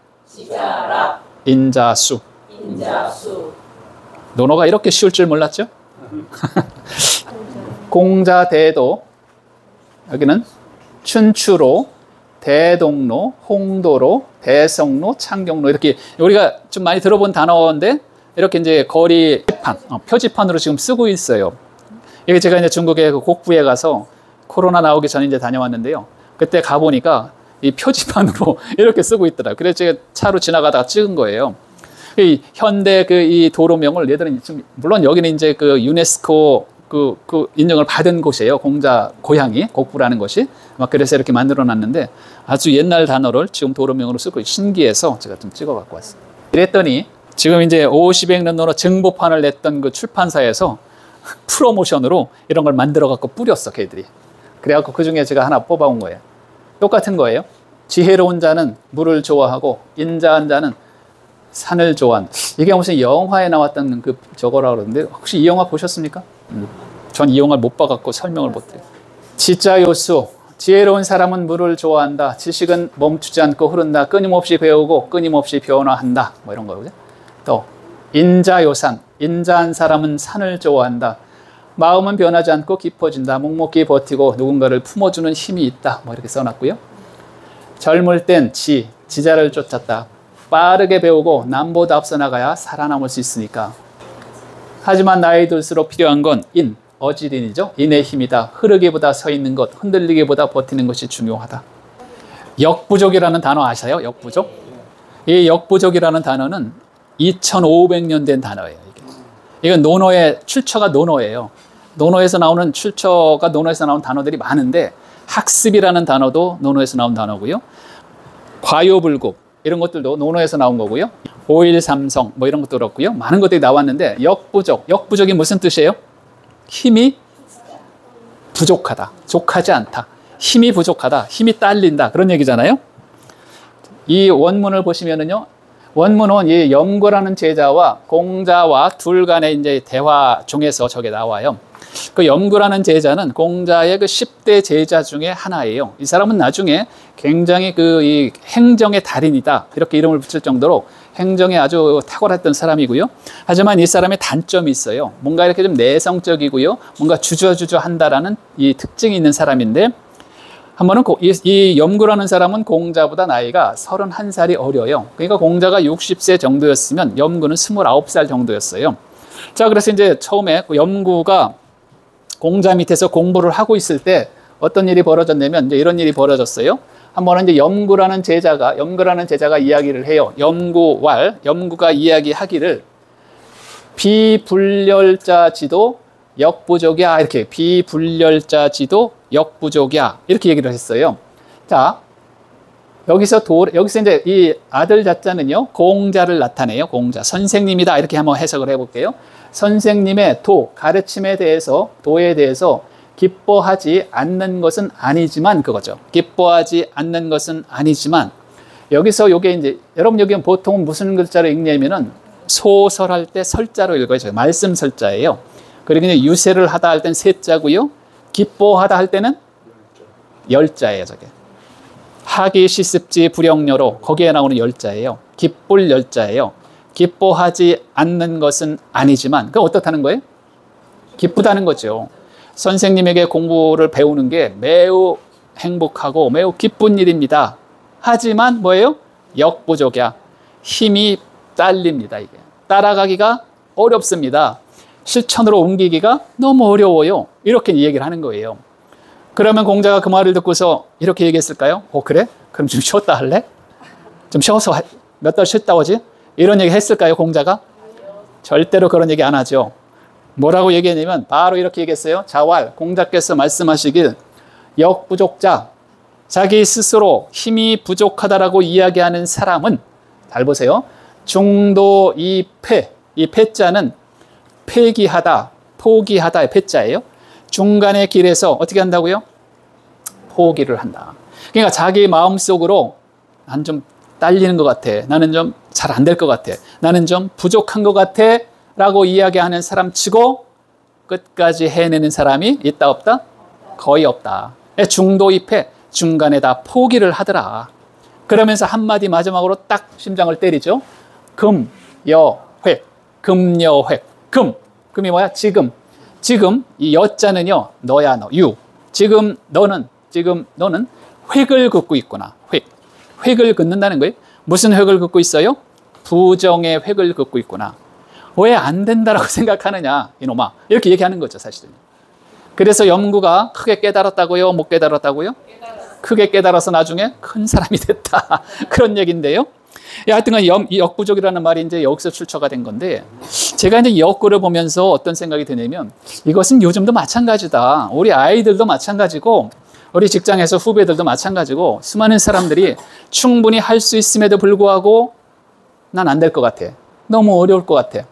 인자수. 논어가 이렇게 쉬울 줄 몰랐죠? 공자대도. 여기는 춘추로, 대동로, 홍도로, 대성로, 창경로, 이렇게 우리가 좀 많이 들어본 단어인데 이렇게 이제 거리 표지판으로 지금 쓰고 있어요. 이게 제가 이제 중국의 그 곡부에 가서 코로나 나오기 전에 이제 다녀왔는데요. 그때 가보니까 이 표지판으로 이렇게 쓰고 있더라고요. 그래서 제가 차로 지나가다가 찍은 거예요. 이 현대 이 도로명을 얘들은 지금, 물론 여기는 이제 그 유네스코 그 인정을 받은 곳이에요. 공자 고향이, 곡부라는 것이. 막 그래서 이렇게 만들어 놨는데 아주 옛날 단어를 지금 도로명으로 쓰고 신기해서 제가 좀 찍어 갖고 왔어요. 이랬더니 지금 이제 50억 논어로 정보판을 냈던 그 출판사에서 프로모션으로 이런 걸 만들어 갖고 뿌렸어, 걔들이. 그래 갖고 그 중에 제가 하나 뽑아온 거예요. 똑같은 거예요. 지혜로운 자는 물을 좋아하고 인자한 자는 산을 좋아한. 이게 무슨 영화에 나왔던 그 저거라 그러는데 혹시 이 영화 보셨습니까? 전 이 영화를 못 봐갖고 설명을 못해요. 지자요수. 지혜로운 사람은 물을 좋아한다. 지식은 멈추지 않고 흐른다. 끊임없이 배우고 끊임없이 변화한다. 뭐 이런 거거든요. 또 인자요산. 인자한 사람은 산을 좋아한다. 마음은 변하지 않고 깊어진다. 묵묵히 버티고 누군가를 품어주는 힘이 있다. 뭐 이렇게 써놨고요. 젊을 땐 지자를 쫓았다. 빠르게 배우고 남보다 앞서 나가야 살아남을 수 있으니까. 하지만 나이 들수록 필요한 건 어지린이죠. 인의 힘이다. 흐르기보다 서 있는 것, 흔들리기보다 버티는 것이 중요하다. 역부족이라는 단어 아세요? 역부족? 이 역부족이라는 단어는 2500년 된 단어예요. 이건 논어의 출처가 논어예요. 논어에서 나오는 단어들이 많은데 학습이라는 단어도 논어에서 나온 단어고요. 과요불급 이런 것들도 논어에서 나온 거고요. 오일삼성 뭐 이런 것도 그렇고요. 많은 것들이 나왔는데 역부족이 무슨 뜻이에요? 힘이 부족하다. 족하지 않다. 힘이 부족하다. 힘이 딸린다. 그런 얘기잖아요. 이 원문을 보시면은요, 원문은 이 염구라는 제자와 공자와 둘 간의 이제 대화 중에서 저게 나와요. 그 염구라는 제자는 공자의 그 10대 제자 중에 하나예요. 이 사람은 나중에 굉장히 이 행정의 달인이다, 이렇게 이름을 붙일 정도로 행정에 아주 탁월했던 사람이고요. 하지만 이 사람의 단점이 있어요. 뭔가 이렇게 좀 내성적이고요. 뭔가 주저주저 한다라는 이 특징이 있는 사람인데, 한번은 이 염구라는 사람은 공자보다 나이가 31살이 어려요. 그러니까 공자가 60세 정도였으면 염구는 29살 정도였어요. 자, 그래서 이제 처음에 염구가 공자 밑에서 공부를 하고 있을 때 어떤 일이 벌어졌냐면 이제 이런 일이 벌어졌어요. 한 번은 이제 염구라는 제자가 이야기를 해요. 염구가 이야기하기를 비불렬자지도 역부족이야, 이렇게 비불렬자지도 역부족이야, 이렇게 얘기를 했어요. 자, 여기서 이제 이 아들 자자는요, 공자를 나타내요. 공자, 선생님이다, 이렇게 한번 해석을 해볼게요. 선생님의 가르침에 대해서, 도에 대해서 기뻐하지 않는 것은 아니지만, 그거죠. 기뻐하지 않는 것은 아니지만, 여기서 요게 이제, 여러분 여기 보통 무슨 글자로 읽냐면은 소설할 때 설자로 읽어요. 말씀 설자예요. 그리고 이제 유세를 하다 할 때는 세자고요. 기뻐하다 할 때는 열자예요, 저게. 하기 시습지 불영녀로, 거기에 나오는 열자예요. 기쁠 열자예요. 기뻐하지 않는 것은 아니지만, 그건 어떻다는 거예요? 기쁘다는 거죠. 선생님에게 공부를 배우는 게 매우 행복하고 매우 기쁜 일입니다. 하지만 뭐예요? 역부족이야. 힘이 딸립니다, 이게. 따라가기가 어렵습니다. 실천으로 옮기기가 너무 어려워요. 이렇게 얘기를 하는 거예요. 그러면 공자가 그 말을 듣고서 이렇게 얘기했을까요? 그래? 그럼 좀 쉬었다 할래? 좀 쉬어서 몇 달 쉬었다 오지? 이런 얘기 했을까요, 공자가? 절대로 그런 얘기 안 하죠. 뭐라고 얘기했냐면 바로 이렇게 얘기했어요. 자왈, 공자께서 말씀하시길 역부족자, 자기 스스로 힘이 부족하다라고 이야기하는 사람은, 잘 보세요. 중도 이 패자는 폐기하다, 포기하다의 패자예요. 중간의 길에서 어떻게 한다고요? 포기를 한다. 그러니까 자기 마음속으로 난 좀 딸리는 것 같아. 나는 좀 잘 안 될 것 같아. 나는 좀 부족한 것 같아. 라고 이야기하는 사람 치고 끝까지 해내는 사람이 있다 없다? 거의 없다. 중도입해, 중간에 다 포기를 하더라. 그러면서 한마디 마지막으로 딱 심장을 때리죠. 금여획, 금여획. 금이 뭐야? 지금 이 여자는요, 너야, 너, 유. 지금 너는 획을 긋고 있구나. 획을 긋는다는 거예요. 무슨 획을 긋고 있어요? 부정의 획을 긋고 있구나. 왜 안 된다라고 생각하느냐, 이놈아. 이렇게 얘기하는 거죠, 사실은. 그래서 염구가 크게 깨달았다고요? 못 깨달았다고요? 크게 깨달아서 나중에 큰 사람이 됐다. 그런 얘기인데요. 하여튼간 이 역부족이라는 말이 이제 여기서 출처가 된 건데, 제가 이제 이 역구를 보면서 어떤 생각이 드냐면, 이것은 요즘도 마찬가지다. 우리 아이들도 마찬가지고, 우리 직장에서 후배들도 마찬가지고, 수많은 사람들이 충분히 할 수 있음에도 불구하고 난 안 될 것 같아. 너무 어려울 것 같아.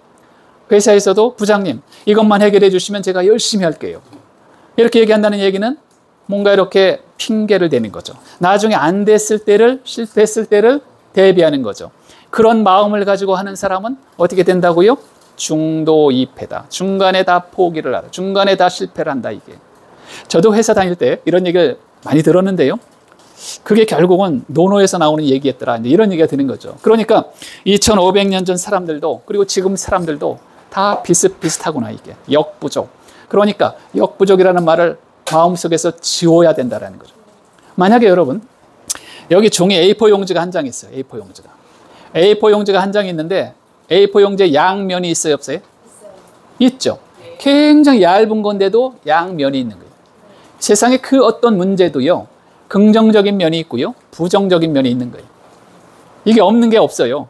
회사에서도 부장님, 이것만 해결해 주시면 제가 열심히 할게요. 이렇게 얘기한다는 얘기는 뭔가 이렇게 핑계를 대는 거죠. 나중에 안 됐을 때를, 실패했을 때를 대비하는 거죠. 그런 마음을 가지고 하는 사람은 어떻게 된다고요? 중도이패다. 중간에 다 포기를 하다. 중간에 다 실패를 한다, 이게. 저도 회사 다닐 때 이런 얘기를 많이 들었는데요. 그게 결국은 논어에서 나오는 얘기였더라. 이런 얘기가 드는 거죠. 그러니까 2500년 전 사람들도, 그리고 지금 사람들도 다 비슷비슷하구나, 이게. 역부족. 그러니까 역부족이라는 말을 마음속에서 지워야 된다는 거죠. 만약에 여러분, 여기 종이 A4 용지가 한 장 있어요. A4 용지가. A4 용지가 한 장이 있는데 A4 용지에 양면이 있어요, 없어요? 있죠. 굉장히 얇은 건데도 양면이 있는 거예요. 세상에 그 어떤 문제도요, 긍정적인 면이 있고요, 부정적인 면이 있는 거예요. 이게 없는 게 없어요.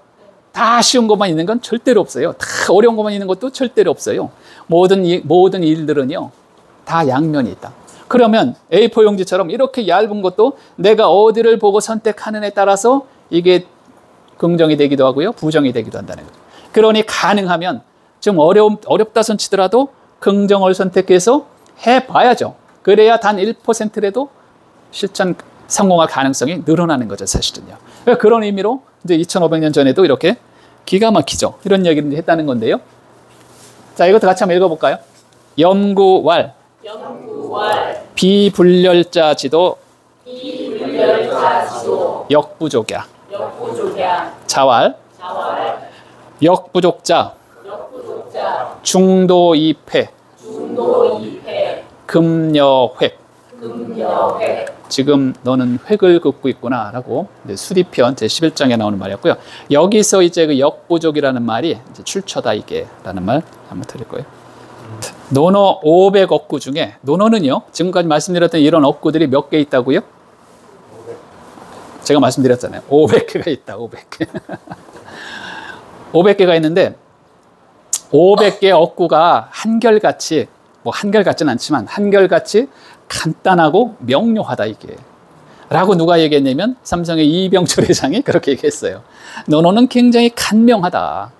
다 쉬운 것만 있는 건 절대로 없어요. 다 어려운 것만 있는 것도 절대로 없어요. 모든 일들은요, 다 양면이 있다. 그러면 A4 용지처럼 이렇게 얇은 것도 내가 어디를 보고 선택하느냐에 따라서 이게 긍정이 되기도 하고요, 부정이 되기도 한다는 거죠. 그러니 가능하면 좀 어렵다 손 치더라도 긍정을 선택해서 해봐야죠. 그래야 단 1%라도 실천 성공할 가능성이 늘어나는 거죠, 사실은요. 그러니까 그런 의미로 이제 2500년 전에도 이렇게 기가 막히죠. 이런 얘기를 이제 했다는 건데요. 자, 이것도 같이 한번 읽어볼까요? 염구왈, 비불렬자 지도, 역부족야, 자왈, 역부족자, 중도이패, 금여획. 지금 너는 획을 긋고 있구나 라고 수리편 제11장에 나오는 말이었고요. 여기서 이제 그 역부족이라는 말이 이제 출처다 이게 라는 말 한번 드릴 거예요. 논어 500억구 중에, 논어는요 지금까지 말씀드렸던 이런 억구들이 몇 개 있다고요? 제가 말씀드렸잖아요. 500개가 있다. 500개. 500개가 있는데 500개 억구가 한결같이, 뭐 한결같지는 않지만 한결같이 간단하고 명료하다 이게 라고 누가 얘기했냐면 삼성의 이병철 회장이 그렇게 얘기했어요. 논어는 굉장히 간명하다.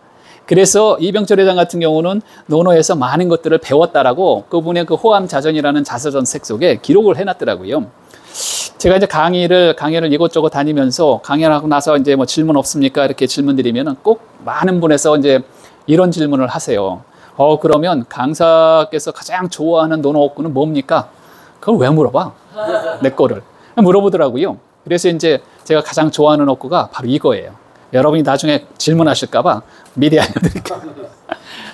그래서 이병철 회장 같은 경우는 논어에서 많은 것들을 배웠다라고 그분의 그 호암자전이라는 자서전책 속에 기록을 해놨더라고요. 제가 이제 강의를 이곳저곳 다니면서 강의를 하고 나서 이제 뭐 질문 없습니까? 이렇게 질문 드리면은 꼭 많은 분에서 이제 이런 질문을 하세요. 그러면 강사께서 가장 좋아하는 논어 억구는 뭡니까? 그걸 왜 물어봐? 내 거를. 물어보더라고요. 그래서 이제 제가 가장 좋아하는 억구가 바로 이거예요. 여러분이 나중에 질문하실까봐 미리 알려드릴게요.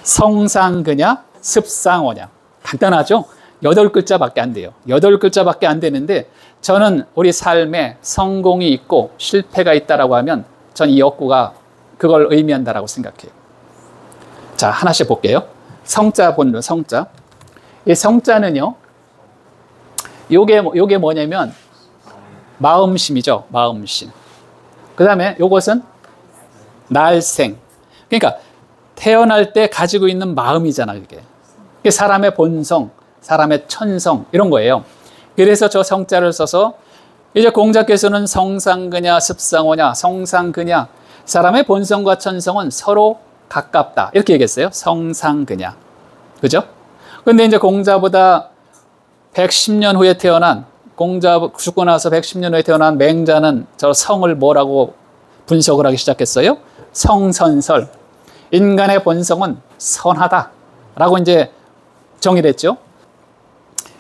성상그냐, 습상어냐. 간단하죠? 8글자밖에 안 돼요. 8글자밖에 안 되는데 저는 우리 삶에 성공이 있고 실패가 있다라고 하면 전 이 억구가 그걸 의미한다라고 생각해요. 자, 하나씩 볼게요. 성자 본론, 성자. 이 성자는요, 요게 뭐냐면 마음심이죠. 마음심. 그 다음에 요것은 날생. 그러니까 태어날 때 가지고 있는 마음이잖아, 이게. 사람의 본성, 사람의 천성 이런 거예요. 그래서 저 성자를 써서 이제 공자께서는 성상그냐 습상어냐, 성상그냐, 사람의 본성과 천성은 서로 가깝다 이렇게 얘기했어요. 성상그냐. 그죠? 근데 이제 공자보다 110년 후에 태어난, 공자 죽고 나서 110년 후에 태어난 맹자는 저 성을 뭐라고 분석을 하기 시작했어요? 성선설. 인간의 본성은 선하다라고 이제 정의를 했죠.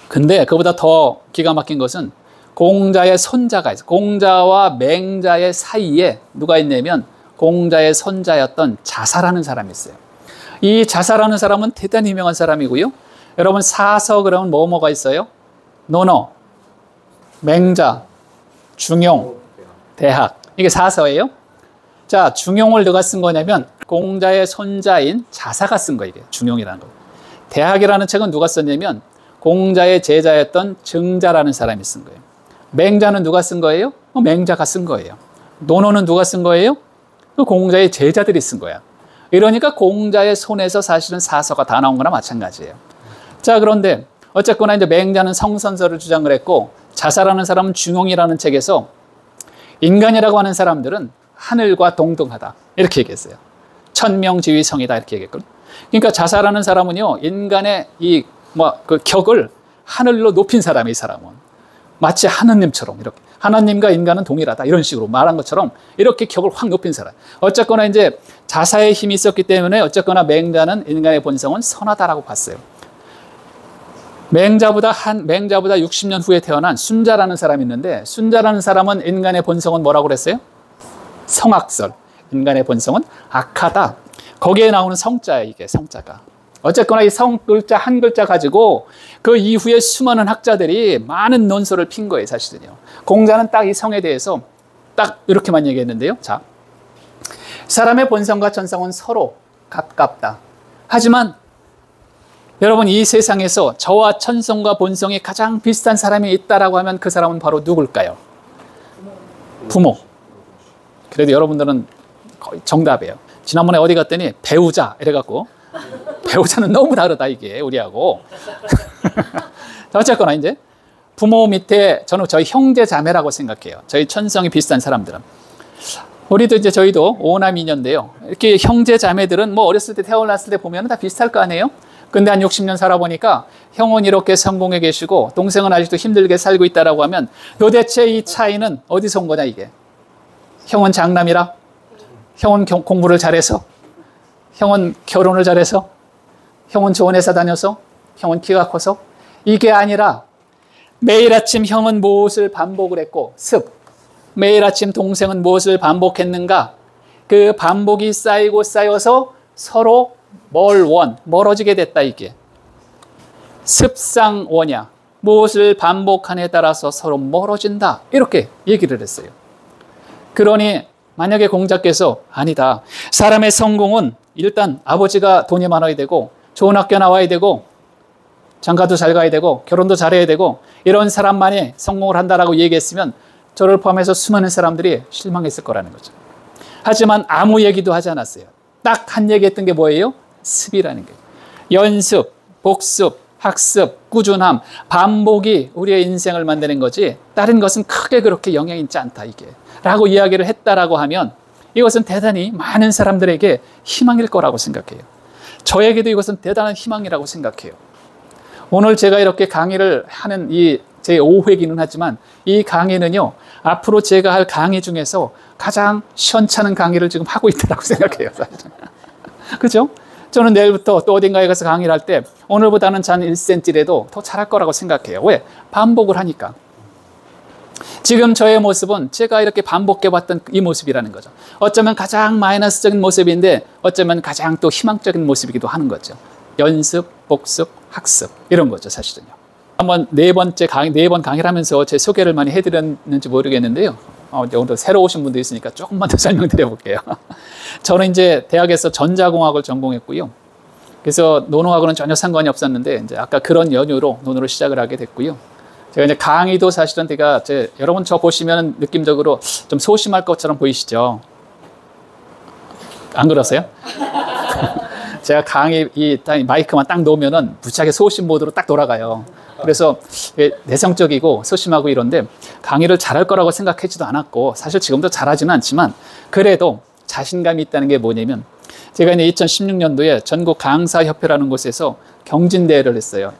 근데 그보다 더 기가 막힌 것은 공자의 손자가 있어요. 공자와 맹자의 사이에 누가 있냐면 공자의 손자였던 자사라는 사람이 있어요. 이 자사라는 사람은 대단히 유명한 사람이고요. 여러분 사서 그러면 뭐가 있어요? 논어, 맹자, 중용, 대학. 이게 사서예요. 자, 중용을 누가 쓴 거냐면 공자의 손자인 자사가 쓴 거예요. 이게 중용이라는 거. 대학이라는 책은 누가 썼냐면 공자의 제자였던 증자라는 사람이 쓴 거예요. 맹자는 누가 쓴 거예요? 맹자가 쓴 거예요. 논어는 누가 쓴 거예요? 공자의 제자들이 쓴 거야. 이러니까 공자의 손에서 사실은 사서가 다 나온 거나 마찬가지예요. 자, 그런데 어쨌거나 이제 맹자는 성선설을 주장을 했고 자사라는 사람은 중용이라는 책에서 인간이라고 하는 사람들은 하늘과 동등하다 이렇게 얘기했어요. 천명지위성이다 이렇게 얘기했거든요. 그러니까 자사라는 사람은요, 인간의 그 격을 하늘로 높인 사람이, 이 사람은 마치 하나님처럼 이렇게 하나님과 인간은 동일하다 이런 식으로 말한 것처럼 이렇게 격을 확 높인 사람. 어쨌거나 이제 자사의 힘이 있었기 때문에 어쨌거나 맹자는 인간의 본성은 선하다라고 봤어요. 맹자보다 60년 후에 태어난 순자라는 사람이 있는데 순자라는 사람은 인간의 본성은 뭐라고 그랬어요? 성악설. 인간의 본성은 악하다. 거기에 나오는 성자예요, 이게 성자가. 어쨌거나 이 성 글자 한 글자 가지고 그 이후에 수많은 학자들이 많은 논설을 핀 거예요, 사실은요. 공자는 딱 이 성에 대해서 딱 이렇게만 얘기했는데요. 자, 사람의 본성과 천성은 서로 가깝다. 하지만 여러분 이 세상에서 저와 천성과 본성이 가장 비슷한 사람이 있다라고 하면 그 사람은 바로 누굴까요? 부모. 그래도 여러분들은 거의 정답이에요. 지난번에 어디 갔더니 배우자 이래갖고 배우자는 너무 다르다 이게 우리하고. 어쨌거나 이제 부모 밑에 저는 저희 형제 자매라고 생각해요. 저희 천성이 비슷한 사람들은. 우리도 이제 저희도 5남 2녀인데요. 이렇게 형제 자매들은 뭐 어렸을 때 태어났을 때 보면 다 비슷할 거 아니에요? 근데 한 60년 살아보니까 형은 이렇게 성공해 계시고 동생은 아직도 힘들게 살고 있다라고 하면 도대체 이 차이는 어디서 온 거냐 이게. 형은 장남이라? 형은 공부를 잘해서? 형은 결혼을 잘해서? 형은 좋은 회사 다녀서? 형은 키가 커서? 이게 아니라 매일 아침 형은 무엇을 반복을 했고 매일 아침 동생은 무엇을 반복했는가? 그 반복이 쌓이고 쌓여서 서로 멀어지게 됐다 이게. 습상원야. 무엇을 반복하냐에 따라서 서로 멀어진다. 이렇게 얘기를 했어요. 그러니 만약에 공자께서 아니다. 사람의 성공은 일단 아버지가 돈이 많아야 되고 좋은 학교 나와야 되고 장가도 잘 가야 되고 결혼도 잘해야 되고 이런 사람만이 성공을 한다라고 얘기했으면 저를 포함해서 수많은 사람들이 실망했을 거라는 거죠. 하지만 아무 얘기도 하지 않았어요. 딱 한 얘기 했던 게 뭐예요? 습이라는 거예요. 연습, 복습, 학습, 꾸준함, 반복이 우리의 인생을 만드는 거지 다른 것은 크게 그렇게 영향이 있지 않다 이게 라고 이야기를 했다라고 하면 이것은 대단히 많은 사람들에게 희망일 거라고 생각해요. 저에게도 이것은 대단한 희망이라고 생각해요. 오늘 제가 이렇게 강의를 하는 이 제 5회기는 하지만 이 강의는요 앞으로 제가 할 강의 중에서 가장 시원찮은 강의를 지금 하고 있다고 생각해요. 사실은. 그죠? 저는 내일부터 또 어딘가에 가서 강의를 할 때 오늘보다는 한 1cm라도 더 잘할 거라고 생각해요. 왜? 반복을 하니까. 지금 저의 모습은 제가 이렇게 반복해봤던 이 모습이라는 거죠. 어쩌면 가장 마이너스적인 모습인데 어쩌면 가장 또 희망적인 모습이기도 하는 거죠. 연습, 복습, 학습 이런 거죠 사실은요. 한번 네 번 강의를 하면서 제 소개를 많이 해드렸는지 모르겠는데요. 오늘 새로 오신 분도 있으니까 조금만 더 설명드려 볼게요. 저는 이제 대학에서 전자공학을 전공했고요. 그래서 논어하고는 전혀 상관이 없었는데 이제 아까 그런 연유로 논어를 시작을 하게 됐고요. 제가 이제 강의도 사실은 여러분 저 보시면 느낌적으로 좀 소심할 것처럼 보이시죠? 안 그러세요? 제가 강의 마이크만 딱 놓으면은 무지하게 소심 모드로 딱 돌아가요. 그래서 내성적이고 소심하고 이런데 강의를 잘할 거라고 생각하지도 않았고 사실 지금도 잘하지는 않지만 그래도 자신감이 있다는 게 뭐냐면 제가 이제 2016년도에 전국 강사협회라는 곳에서 경진대회를 했어요.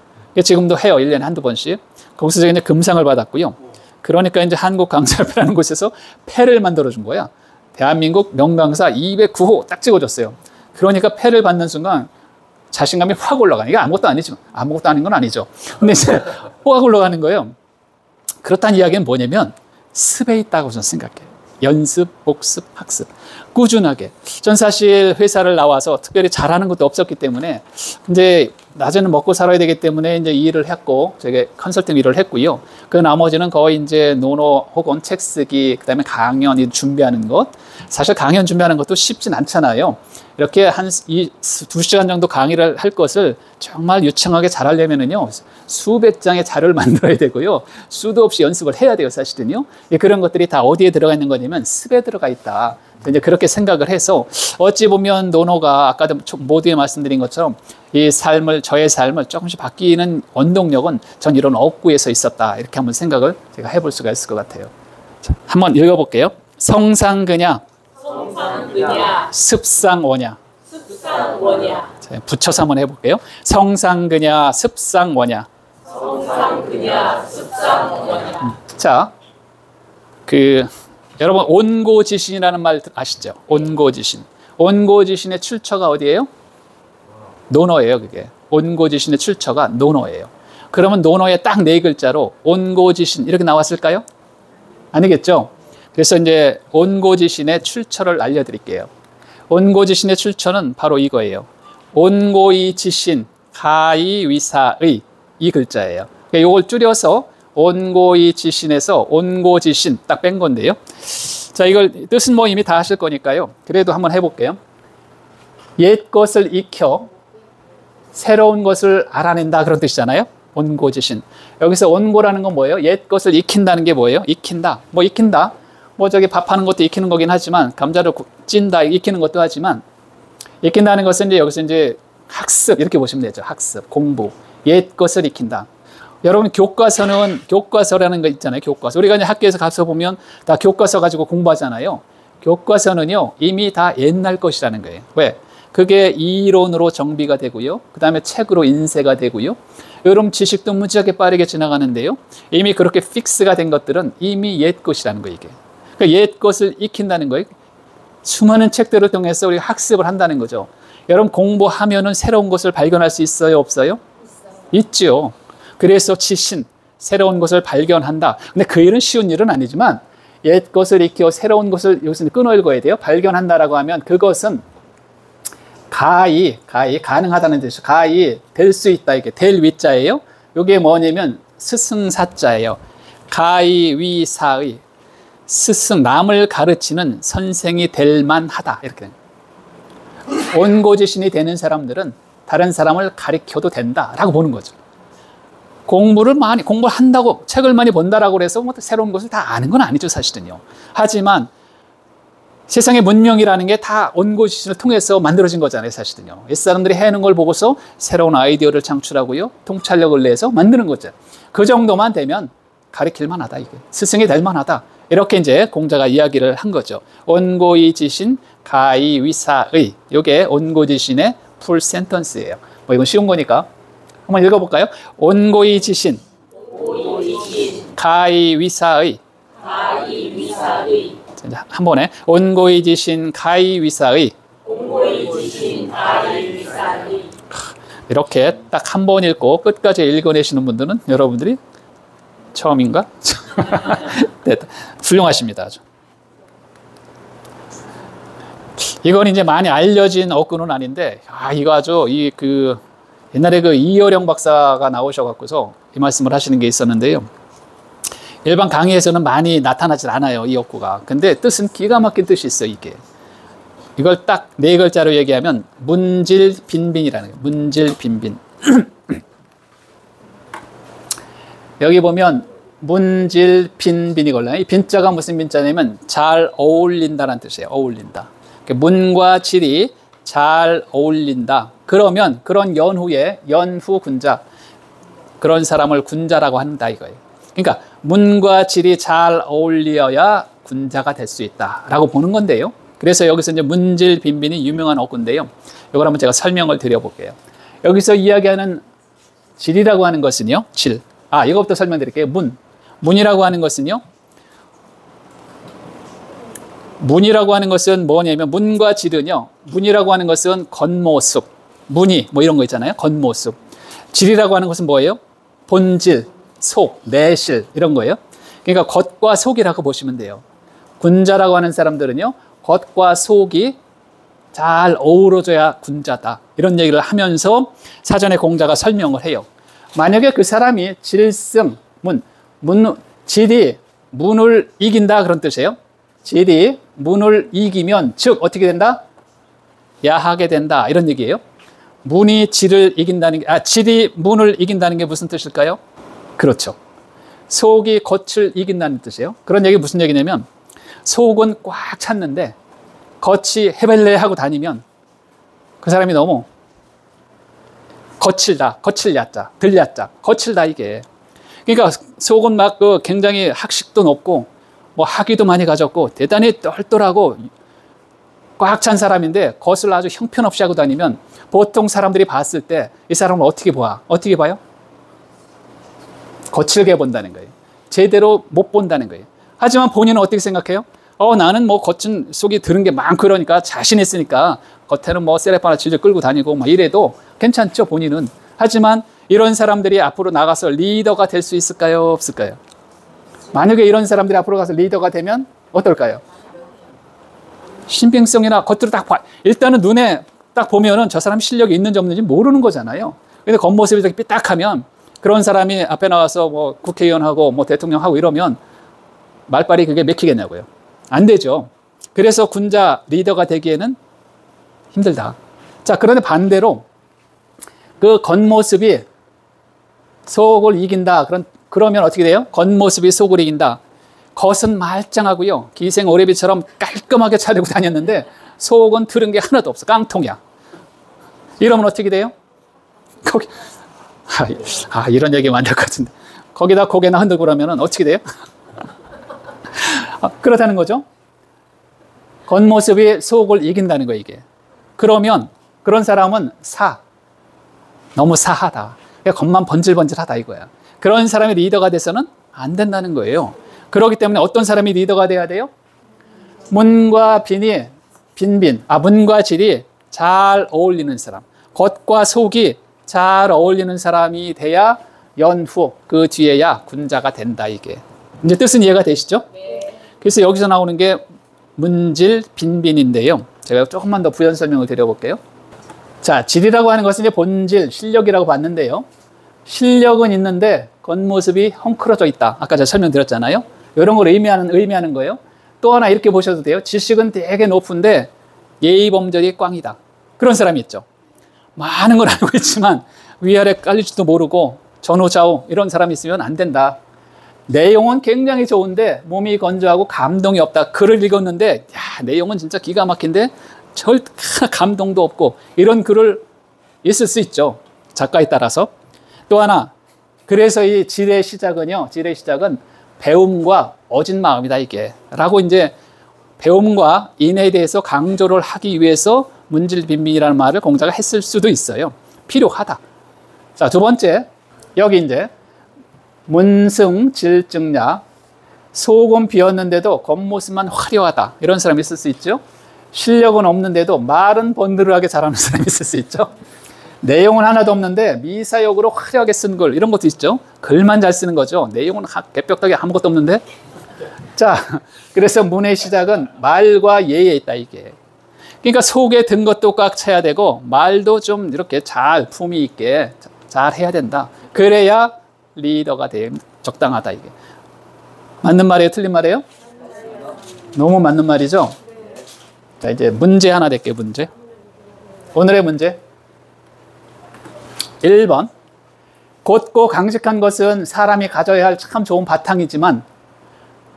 지금도 해요. 1년에 한두 번씩. 거기서 제가 이제 금상을 받았고요. 그러니까 이제 한국강사협회라는 곳에서 패를 만들어준 거야. 대한민국 명강사 209호 딱 찍어줬어요. 그러니까 패를 받는 순간 자신감이 확 올라가는. 이게 아무것도 아니지만 아무것도 아닌 건 아니죠. 근데 이제 확 올라가는 거예요. 그렇다는 이야기는 뭐냐면 습에 있다고 저는 생각해요. 연습, 복습, 학습. 꾸준하게. 전 사실 회사를 나와서 특별히 잘하는 것도 없었기 때문에 이제 낮에는 먹고 살아야 되기 때문에 이제 이 일을 했고, 제가 컨설팅 일을 했고요. 그 나머지는 거의 이제 논어 혹은 책 쓰기, 그 다음에 강연 준비하는 것. 사실 강연 준비하는 것도 쉽진 않잖아요. 이렇게 한 2시간 정도 강의를 할 것을 정말 유창하게 잘하려면은요, 수백 장의 자료를 만들어야 되고요. 수도 없이 연습을 해야 돼요, 사실은요. 그런 것들이 다 어디에 들어가 있는 거냐면 습에 들어가 있다. 이제 그렇게 생각을 해서 어찌 보면 논어가 아까도 모두에 말씀드린 것처럼 저의 삶을 조금씩 바뀌는 원동력은 전 이런 업구에서 있었다. 이렇게 한번 생각을 제가 해볼 수가 있을 것 같아요. 자, 한번 읽어볼게요. 성상근야, 습상원야. 자, 붙여서 한번 해볼게요. 성상근야, 습상원야. 자, 여러분 온고지신이라는 말 아시죠? 온고지신. 온고지신의 출처가 어디예요? 논어예요, 그게. 온고지신의 출처가 논어예요. 그러면 논어의 딱 네 글자로 온고지신 이렇게 나왔을까요? 아니겠죠? 그래서 이제 온고지신의 출처를 알려드릴게요. 온고지신의 출처는 바로 이거예요. 온고이지신, 가이위사의 이 글자예요. 이걸 줄여서 온고이지신에서 온고지신 딱 뺀 건데요. 자, 이걸 뜻은 뭐 이미 다 하실 거니까요. 그래도 한번 해볼게요. 옛 것을 익혀 새로운 것을 알아낸다 그런 뜻이잖아요. 온고지신. 여기서 온고라는 건 뭐예요? 옛 것을 익힌다는 게 뭐예요? 익힌다. 뭐 익힌다. 뭐 저기 밥하는 것도 익히는 거긴 하지만 감자를 찐다 익히는 것도 하지만 익힌다는 것은 이제 여기서 이제 학습 이렇게 보시면 되죠. 학습, 공부. 옛 것을 익힌다. 여러분 교과서라는 거 있잖아요. 교과서. 우리가 이제 학교에서 가서 보면 다 교과서 가지고 공부하잖아요. 교과서는요 이미 다 옛날 것이라는 거예요. 왜? 그게 이론으로 정비가 되고요. 그 다음에 책으로 인쇄가 되고요. 여러분 지식도 무지하게 빠르게 지나가는데요. 이미 그렇게 픽스가 된 것들은 이미 옛 것이라는 거예요. 이게. 그러니까 옛 것을 익힌다는 거예요. 수많은 책들을 통해서 우리가 학습을 한다는 거죠. 여러분 공부하면은 새로운 것을 발견할 수 있어요? 없어요? 있죠. 그래서 지신, 새로운 것을 발견한다. 근데 그 일은 쉬운 일은 아니지만 옛 것을 익혀 새로운 것을 여기서 끊어 읽어야 돼요. 발견한다라고 하면 그것은 가히 가능하다는 뜻이죠. 가히 될 수 있다. 이게 될 위자예요. 이게 뭐냐면 스승사자예요. 가히 위사의 스승, 남을 가르치는 선생이 될 만하다. 이렇게 온고지신이 되는 사람들은 다른 사람을 가르쳐도 된다라고 보는 거죠. 공부를 한다고 책을 많이 본다라고 해서 뭐 새로운 것을 다 아는 건 아니죠, 사실은요. 하지만 세상의 문명이라는 게 다 온고지신을 통해서 만들어진 거잖아요, 사실은요. 옛사람들이 해는 걸 보고서 새로운 아이디어를 창출하고요, 통찰력을 내서 만드는 거죠. 그 정도만 되면 가르칠 만하다, 이게. 스승이 될 만하다. 이렇게 이제 공자가 이야기를 한 거죠. 온고이지신, 가이위사의. 이게 온고지신의 풀 센턴스예요. 뭐 이건 쉬운 거니까 한번 읽어볼까요? 온고이지신, 가이위사의. 한 번에 온고이지신, 가이위사의. 이렇게 딱 한 번 읽고 끝까지 읽어내시는 분들은 여러분들이 처음인가? 네, 훌륭하십니다. 아주. 이건 이제 많이 알려진 어구는 아닌데, 이거 아주 옛날에 이어령 박사가 나오셔갖고서 이 말씀을 하시는 게 있었는데요. 일반 강의에서는 많이 나타나질 않아요, 이 어구가. 근데 뜻은 기가 막힌 뜻이 있어요, 이게. 이걸 딱 4글자로 얘기하면 문질빈빈이라는 거예요. 문질빈빈. 여기 보면 문질빈빈이걸려요. 이 빈자가 무슨 빈자냐면 잘 어울린다는 뜻이에요. 어울린다. 문과 질이 잘 어울린다. 그러면 그런 연후 군자, 그런 사람을 군자라고 한다 이거예요. 그러니까 문과 질이 잘 어울려야 군자가 될 수 있다라고 보는 건데요. 그래서 여기서 이제 문질빈빈이 유명한 어구인데요. 이걸 한번 제가 설명을 드려볼게요. 여기서 이야기하는 질이라고 하는 것은요. 질. 이것부터 설명드릴게요. 문이라고 하는 것은요. 문이라고 하는 것은 뭐냐면 문과 질은요. 문이라고 하는 것은 겉모습, 무늬 뭐 이런 거 있잖아요. 겉모습. 질이라고 하는 것은 뭐예요? 본질, 속, 내실 이런 거예요. 그러니까 겉과 속이라고 보시면 돼요. 군자라고 하는 사람들은요. 겉과 속이 잘 어우러져야 군자다. 이런 얘기를 하면서 사전에 공자가 설명을 해요. 만약에 그 사람이 질승, 질이 문을 이긴다 그런 뜻이에요. 질이 문을 이기면 즉 어떻게 된다? 야하게 된다 이런 얘기예요. 문이 질을 이긴다는 게 질이 문을 이긴다는 게 무슨 뜻일까요? 그렇죠. 속이 겉을 이긴다는 뜻이에요. 그런 얘기 무슨 얘기냐면 속은 꽉 찼는데 겉이 헤벨레 하고 다니면 그 사람이 너무 거칠다, 거칠야자, 들야자, 거칠다 이게. 그러니까 속은 막 굉장히 학식도 높고 뭐 학위도 많이 가졌고 대단히 똘똘하고 꽉 찬 사람인데 겉을 아주 형편없이 하고 다니면 보통 사람들이 봤을 때 이 사람을 어떻게 봐요? 거칠게 본다는 거예요. 제대로 못 본다는 거예요. 하지만 본인은 어떻게 생각해요? 나는 뭐 겉은 속이 들은 게 많고 그러니까 자신 있으니까 겉에는 뭐 세레파나 질질 끌고 다니고 막 이래도 괜찮죠, 본인은. 하지만 이런 사람들이 앞으로 나가서 리더가 될 수 있을까요, 없을까요? 만약에 이런 사람들이 앞으로 가서 리더가 되면 어떨까요? 신빙성이나 겉으로 딱 일단은 눈에 딱 보면은 저 사람 실력이 있는지 없는지 모르는 거잖아요. 근데 겉모습이 되게 삐딱하면 그런 사람이 앞에 나와서 뭐 국회의원하고 뭐 대통령하고 이러면 말빨이 그게 맥히겠냐고요. 안 되죠. 그래서 군자 리더가 되기에는 힘들다. 자, 그런데 반대로 그 겉모습이 속을 이긴다. 그러면 어떻게 돼요? 겉모습이 속을 이긴다. 겉은 말짱하고요. 기생 오래비처럼 깔끔하게 차리고 다녔는데 속은 들은 게 하나도 없어. 깡통이야. 이러면 어떻게 돼요? 거기 이런 얘기하면 안 될 것 같은데. 거기다 고개나 흔들고 그러면 어떻게 돼요? 그렇다는 거죠. 겉모습이 속을 이긴다는 거예요, 이게. 그러면 그런 사람은 너무 사하다. 그냥 겉만 번질번질하다 이거야. 그런 사람이 리더가 돼서는 안 된다는 거예요. 그렇기 때문에 어떤 사람이 리더가 돼야 돼요? 문과 질이 잘 어울리는 사람. 겉과 속이 잘 어울리는 사람이 돼야 연후, 그 뒤에야 군자가 된다, 이게. 이제 뜻은 이해가 되시죠? 그래서 여기서 나오는 게 문질, 빈빈인데요. 제가 조금만 더 부연 설명을 드려볼게요. 자, 질이라고 하는 것은 이제 본질, 실력이라고 봤는데요. 실력은 있는데 겉모습이 헝클어져 있다. 아까 제가 설명드렸잖아요. 이런 걸 의미하는 거예요. 또 하나 이렇게 보셔도 돼요. 지식은 되게 높은데 예의범절이 꽝이다. 그런 사람이 있죠. 많은 걸 알고 있지만 위아래 깔릴지도 모르고 전후좌우 이런 사람이 있으면 안 된다. 내용은 굉장히 좋은데 몸이 건조하고 감동이 없다. 글을 읽었는데 내용은 진짜 기가 막힌데 감동도 없고 이런 글을 있을 수 있죠. 작가에 따라서. 또 하나, 그래서 이 질의 시작은 배움과 어진 마음이다, 이게. 라고 이제 배움과 인에 대해서 강조를 하기 위해서 문질빈빈이라는 말을 공자가 했을 수도 있어요. 필요하다. 자, 두 번째, 여기 이제 문승 질증야, 속은 비었는데도 겉모습만 화려하다. 이런 사람이 있을 수 있죠. 실력은 없는데도 말은 번드르하게 잘하는 사람이 있을 수 있죠. 내용은 하나도 없는데 미사역으로 화려하게 쓴 글, 이런 것도 있죠. 글만 잘 쓰는 거죠. 내용은 개벽다게 아무것도 없는데. 자, 그래서 문의 시작은 말과 예에 있다, 이게. 그러니까 속에 든 것도 꽉 차야 되고 말도 좀 이렇게 잘 품위 있게 잘 해야 된다. 그래야 리더가 적당하다, 이게. 맞는 말이에요? 틀린 말이에요? 너무 맞는 말이죠? 자, 이제 문제 하나 낼게요, 문제. 오늘의 문제. 1번. 곧고 강직한 것은 사람이 가져야 할 참 좋은 바탕이지만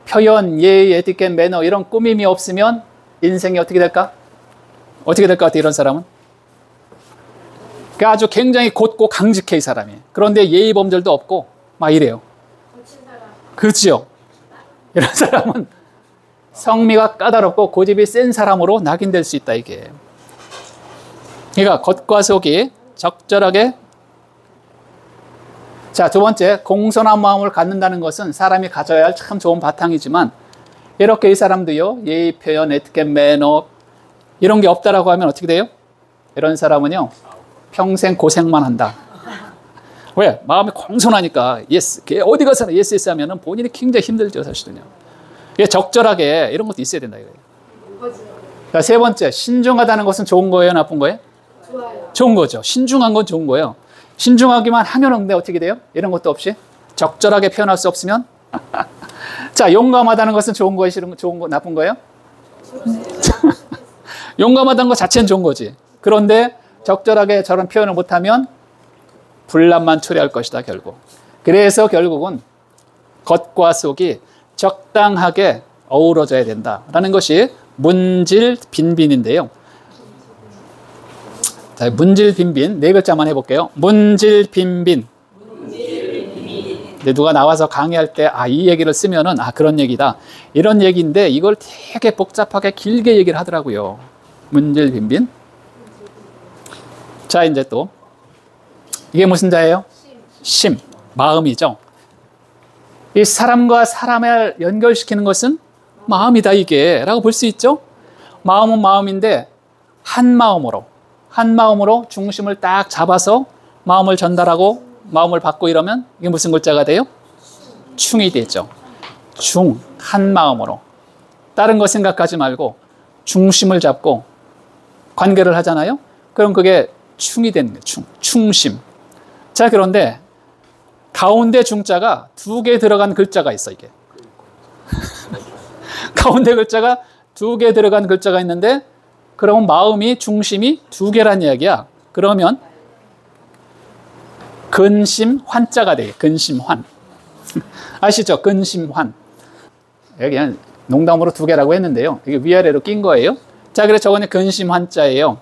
표현, 예의, 에티켓, 매너 이런 꾸밈이 없으면 인생이 어떻게 될까? 어떻게 될 것 같아요, 이런 사람은? 그러니까 아주 굉장히 곧고 강직해, 이 사람이. 그런데 예의 범절도 없고 막 이래요. 그렇죠? 이런 사람은 성미가 까다롭고 고집이 센 사람으로 낙인될 수 있다, 이게. 그러니까 겉과 속이 적절하게. 자, 두 번째, 공손한 마음을 갖는다는 것은 사람이 가져야 할 참 좋은 바탕이지만 이렇게 이 사람도요, 예의, 표현, 에티켓, 매너 이런 게 없다라고 하면 어떻게 돼요? 이런 사람은요, 평생 고생만 한다. 왜? 마음이 공손하니까 예스, 어디 가서나 예스 하면은 본인이 굉장히 힘들죠, 사실은요. 적절하게 이런 것도 있어야 된다, 이거예요. 자, 세 번째, 신중하다는 것은 좋은 거예요, 나쁜 거예요? 좋아요. 좋은 거죠. 신중한 건 좋은 거예요. 신중하기만 하면 근데 어떻게 돼요? 이런 것도 없이 적절하게 표현할 수 없으면. 자, 용감하다는 것은 좋은 거예요, 좋은 거, 나쁜 거예요? 용감하다는 것 자체는 좋은 거지. 그런데 적절하게 저런 표현을 못하면 분란만 초래할 것이다, 결국. 그래서 결국은 겉과 속이 적당하게 어우러져야 된다라는 것이 문질빈빈인데요. 자, 문질빈빈 네 글자만 해볼게요. 문질빈빈. 근데 누가 나와서 강의할 때 이 얘기를 쓰면은 그런 얘기다, 이런 얘기인데 이걸 되게 복잡하게 길게 얘기를 하더라고요. 문질빈빈. 자, 이제 또 이게 무슨 자예요? 심. 마음이죠. 이 사람과 사람을 연결시키는 것은 마음이다, 이게 라고 볼 수 있죠. 마음은 마음인데 한 마음으로 중심을 딱 잡아서 마음을 전달하고 마음을 받고 이러면 이게 무슨 글자가 돼요? 충이 되죠. 중, 한 마음으로. 다른 거 생각하지 말고 중심을 잡고 관계를 하잖아요. 그럼 그게 충이 되는 거예요. 충심. 자, 그런데 가운데 중자가 2개 들어간 글자가 있어, 이게. 가운데 글자가 2개 들어간 글자가 있는데 그러면 마음이, 중심이 2개란 이야기야. 그러면 근심환자가 돼. 근심환. 아시죠? 근심환. 그냥 농담으로 2개라고 했는데요. 이게 위아래로 낀 거예요. 자, 그래서 저거는 근심환자예요.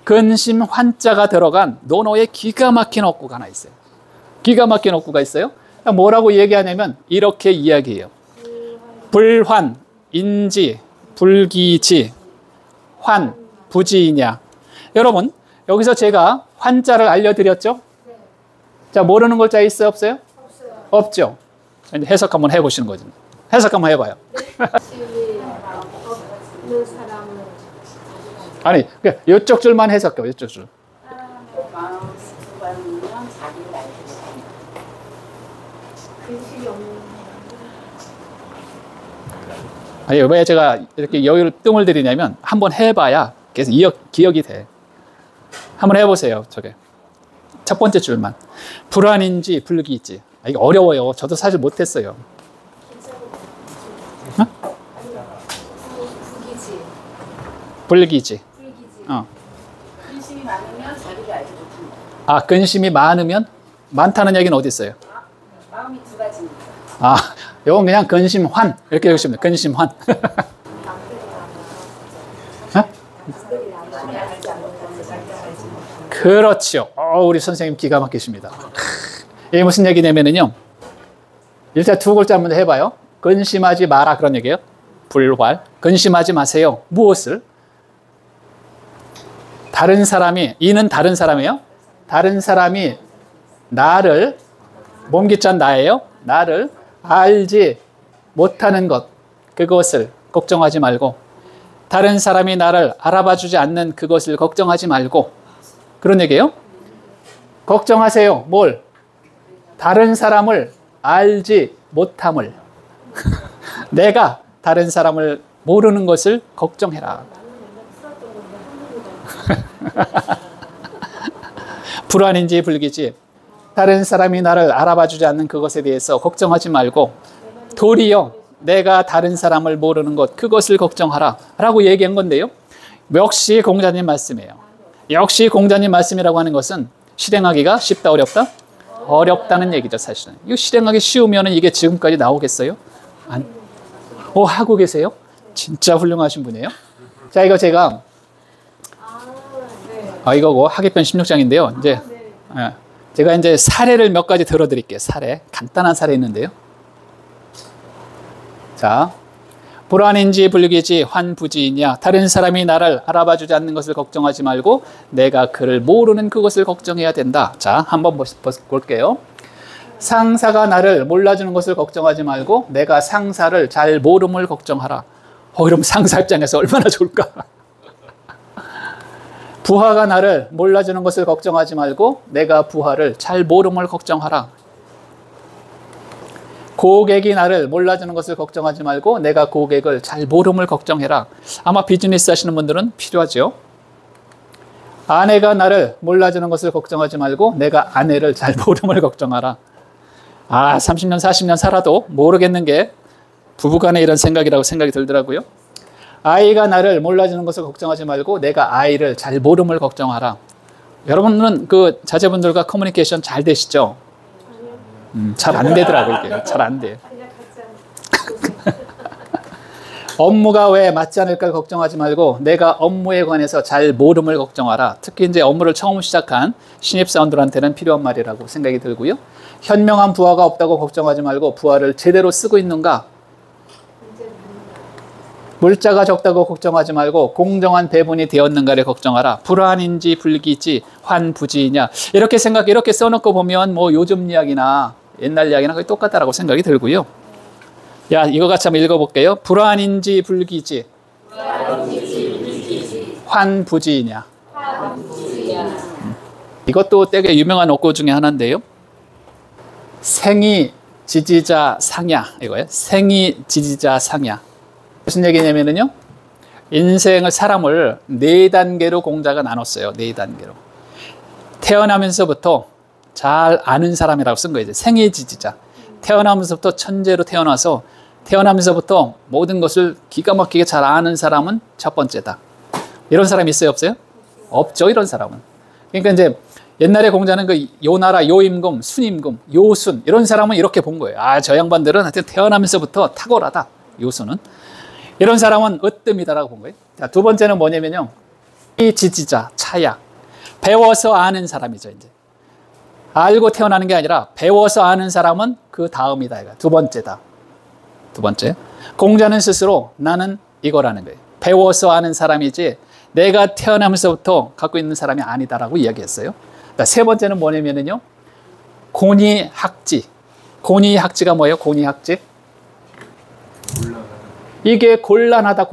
근심환자가 들어간 논어에 기가 막힌 어구가 하나 있어요. 기가 막힌 어구가 있어요. 뭐라고 얘기하냐면 이렇게 이야기해요. 불환, 인지, 불기지, 환, 부지이냐. 여러분, 여기서 제가 환자를 알려드렸죠? 자, 모르는 글자 있어요, 없어요? 없죠. 이제 해석 한번 해보시는 거죠. 해석 한번 해봐요. 없는 사람은 아니, 이쪽 줄만 해석해요, 이쪽 줄. 마음 수고하면 자기를 알게 된다. 근실이 없는 아니, 왜 제가 이렇게 여유를 뜸을 들이냐면 한번 해봐야 계속 기억이 돼. 한번 해보세요, 저게. 첫 번째 줄만. 불안인지 불기인지. 아, 이게 어려워요. 저도 사실 못했어요. 불기지, 불기지. 불기지. 근심이 많으면 자기를 알지 못한다. 아, 근심이 많으면? 많다는 얘기는 어디 있어요? 마음이 두 가지니까. 아, 이건 그냥 근심환. 이렇게 읽으시면 돼요. 근심환. 어? 그렇죠. 우리 선생님 기가 막히십니다. 이게 무슨 얘기냐면요. 일단 두 글자 한번 해봐요. 근심하지 마라 그런 얘기예요. 불활. 근심하지 마세요. 무엇을? 다른 사람이, 이는 다른 사람이에요. 다른 사람이 나를, 몸기짠 나예요. 나를 알지 못하는 것, 그것을 걱정하지 말고, 다른 사람이 나를 알아봐 주지 않는 그것을 걱정하지 말고, 그런 얘기예요. 걱정하세요. 뭘? 다른 사람을 알지 못함을. 내가 다른 사람을 모르는 것을 걱정해라. 불안인지 불기지. 다른 사람이 나를 알아봐 주지 않는 그것에 대해서 걱정하지 말고 도리어 내가 다른 사람을 모르는 것, 그것을 걱정하라 라고 얘기한 건데요. 역시 공자님 말씀이에요. 역시 공자님 말씀이라고 하는 것은 실행하기가 쉽다 어렵다? 어렵다는 얘기죠, 사실은. 이거 실행하기 쉬우면 이게 지금까지 나오겠어요? 하고 계세요? 진짜 훌륭하신 분이에요. 자, 이거 제가 이거고 학예편 16장인데요. 이제 제가 이제 사례를 몇 가지 들어드릴게요. 사례, 간단한 사례 있는데요. 자, 불안인지 불기지 환부지이냐. 다른 사람이 나를 알아봐 주지 않는 것을 걱정하지 말고 내가 그를 모르는 그것을 걱정해야 된다. 자, 한번 볼게요. 상사가 나를 몰라주는 것을 걱정하지 말고 내가 상사를 잘 모름을 걱정하라. 그럼 상사 입장에서 얼마나 좋을까? 부하가 나를 몰라주는 것을 걱정하지 말고 내가 부하를 잘 모름을 걱정하라. 고객이 나를 몰라주는 것을 걱정하지 말고 내가 고객을 잘 모름을 걱정해라. 아마 비즈니스 하시는 분들은 필요하죠. 아내가 나를 몰라주는 것을 걱정하지 말고 내가 아내를 잘 모름을 걱정하라. 30년 40년 살아도 모르겠는 게 부부간의 이런 생각이라고 생각이 들더라고요. 아이가 나를 몰라주는 것을 걱정하지 말고 내가 아이를 잘 모름을 걱정하라. 여러분은 그 자제분들과 커뮤니케이션 잘 되시죠? 잘 안 되더라고요. 이게 잘 안 돼. 업무가 왜 맞지 않을까 걱정하지 말고 내가 업무에 관해서 잘 모름을 걱정하라. 특히 이제 업무를 처음 시작한 신입사원들한테는 필요한 말이라고 생각이 들고요. 현명한 부하가 없다고 걱정하지 말고 부하를 제대로 쓰고 있는가. 물자가 적다고 걱정하지 말고 공정한 배분이 되었는가를 걱정하라. 불안인지 불기지 환부지이냐. 이렇게 써놓고 보면 뭐 요즘 이야기나 옛날 이야기나 거의 똑같다라고 생각이 들고요. 야, 이거 같이 한번 읽어볼게요. 불안인지 불기지 환부지이냐. 이것도 되게 유명한 어구 중에 하나인데요. 생이 지지자 상야, 이거예요. 생이 지지자 상야. 무슨 얘기냐면요, 인생을, 사람을 4단계로 공자가 나눴어요. 4단계로. 태어나면서부터 잘 아는 사람이라고 쓴 거예요. 생애 지지자. 태어나면서부터 천재로 태어나서 태어나면서부터 모든 것을 기가 막히게 잘 아는 사람은 첫 번째다. 이런 사람이 있어요, 없어요? 없죠, 이런 사람은. 그러니까 이제 옛날에 공자는 그 요나라, 요임금, 순임금, 요순 이런 사람은 이렇게 본 거예요. 저 양반들은 하여튼 태어나면서부터 탁월하다. 요순은. 이런 사람은 으뜸이다라고 본 거예요. 자, 두 번째는 뭐냐면요, 이 지지자, 차야. 배워서 아는 사람이죠, 이제. 알고 태어나는 게 아니라 배워서 아는 사람은 그 다음이다. 이거. 두 번째다. 두 번째. 공자는 스스로 나는 이거라는 거예요. 배워서 아는 사람이지 내가 태어나면서부터 갖고 있는 사람이 아니다라고 이야기했어요. 세 번째는 뭐냐면요. 곤이학지. 곤이학지가 뭐예요? 곤이학지? 이게 곤란하다.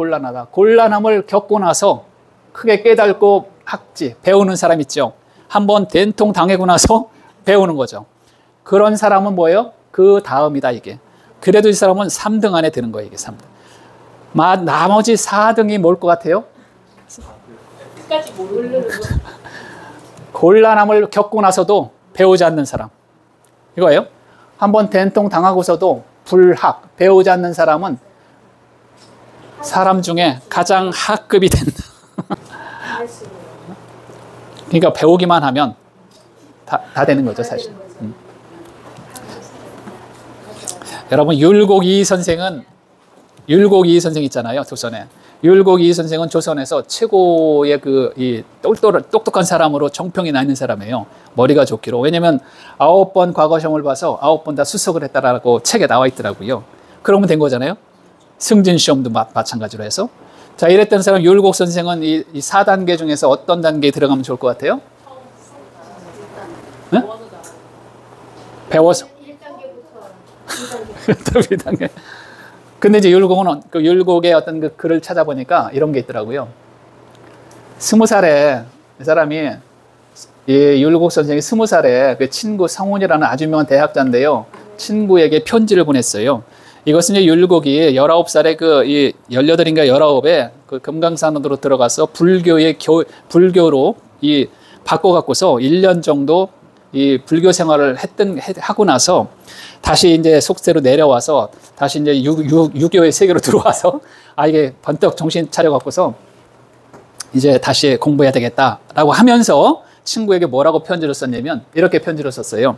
곤란함을 겪고 나서 크게 깨닫고 학지, 배우는 사람 있죠. 한번 된통 당하고 나서 배우는 거죠. 그런 사람은 뭐예요? 그 다음이다, 이게. 그래도 이 사람은 3등 안에 드는 거예요, 이게 3등. 나머지 4등이 뭘 것 같아요? 끝까지 모르는 거. 곤란함을 겪고 나서도 배우지 않는 사람. 이거예요. 한번 된통 당하고서도 불학, 배우지 않는 사람은 사람 중에 가장 하급이 된다. 그러니까 배우기만 하면 다 되는 거죠, 사실. 여러분, 율곡 이의 선생 있잖아요, 조선에. 율곡 이의 선생은 조선에서 최고의 똑똑한 사람으로 정평이 나 있는 사람이에요. 머리가 좋기로. 왜냐면 9번 과거 시험을 봐서 9번 다 수석을 했다라고 책에 나와 있더라고요. 그러면 된 거잖아요. 승진 시험도 마찬가지로 해서. 자, 이랬던 사람 율곡 선생은 이 4단계 중에서 어떤 단계에 들어가면 좋을 것 같아요? 네? 배워서. 1단계. 근데 이제 율곡은 그 율곡의 어떤 그 글을 찾아보니까 이런 게 있더라고요. 20살에 이 사람이 이 율곡 선생이 20살에 그 친구 성훈이라는 아주 유명한 대학자인데요. 친구에게 편지를 보냈어요. 이것은 이제 율곡이 19살에 이 18인가 19에 그 금강산으로 들어가서 불교로 바꿔갖고서 1년 정도 이 불교 생활을 하고 나서 다시 이제 속세로 내려와서 다시 이제 유교의 세계로 들어와서 이게 번뜩 정신 차려갖고서 이제 다시 공부해야 되겠다라고 하면서 친구에게 뭐라고 편지를 썼냐면 이렇게 편지를 썼어요.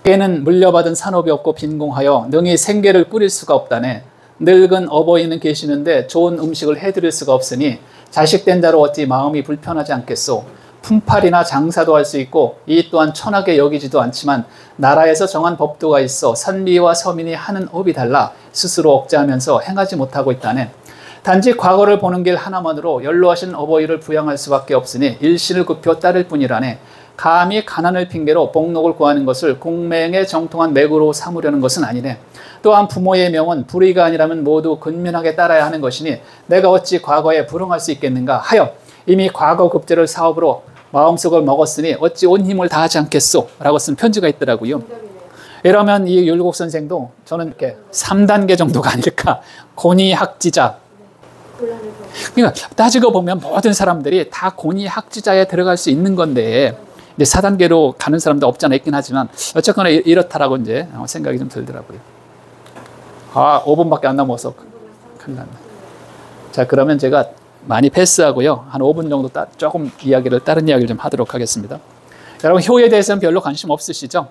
걔는 물려받은 산업이 없고 빈공하여 능히 생계를 꾸릴 수가 없다네. 늙은 어버이는 계시는데 좋은 음식을 해드릴 수가 없으니 자식된 자로 어찌 마음이 불편하지 않겠소. 품팔이나 장사도 할 수 있고 이 또한 천하게 여기지도 않지만 나라에서 정한 법도가 있어 선비와 서민이 하는 업이 달라 스스로 억제하면서 행하지 못하고 있다네. 단지 과거를 보는 길 하나만으로 연로하신 어버이를 부양할 수밖에 없으니 일신을 굽혀 따를 뿐이라네. 감히 가난을 핑계로 복록을 구하는 것을 공맹에 정통한 맥으로 삼으려는 것은 아니네. 또한 부모의 명은 불의가 아니라면 모두 근면하게 따라야 하는 것이니 내가 어찌 과거에 불응할 수 있겠는가 하여 이미 과거 급제를 사업으로 마음속을 먹었으니 어찌 온 힘을 다하지 않겠소? 라고 쓴 편지가 있더라고요. 이러면 이 율곡 선생도 저는 이렇게 3단계 정도가 아닐까. 곤이학지자. 그러니까 따지고 보면 모든 사람들이 다 곤이학지자에 들어갈 수 있는 건데 이제 4단계로 가는 사람도 없지 않아 있긴 하지만 어쨌거나 이렇다라고 이제 생각이 좀 들더라고요. 5분밖에 안 남아서 큰일 났네. 자, 그러면 제가 많이 패스하고요. 한 5분 정도 조금 다른 이야기를 좀 하도록 하겠습니다. 여러분, 효에 대해서는 별로 관심 없으시죠?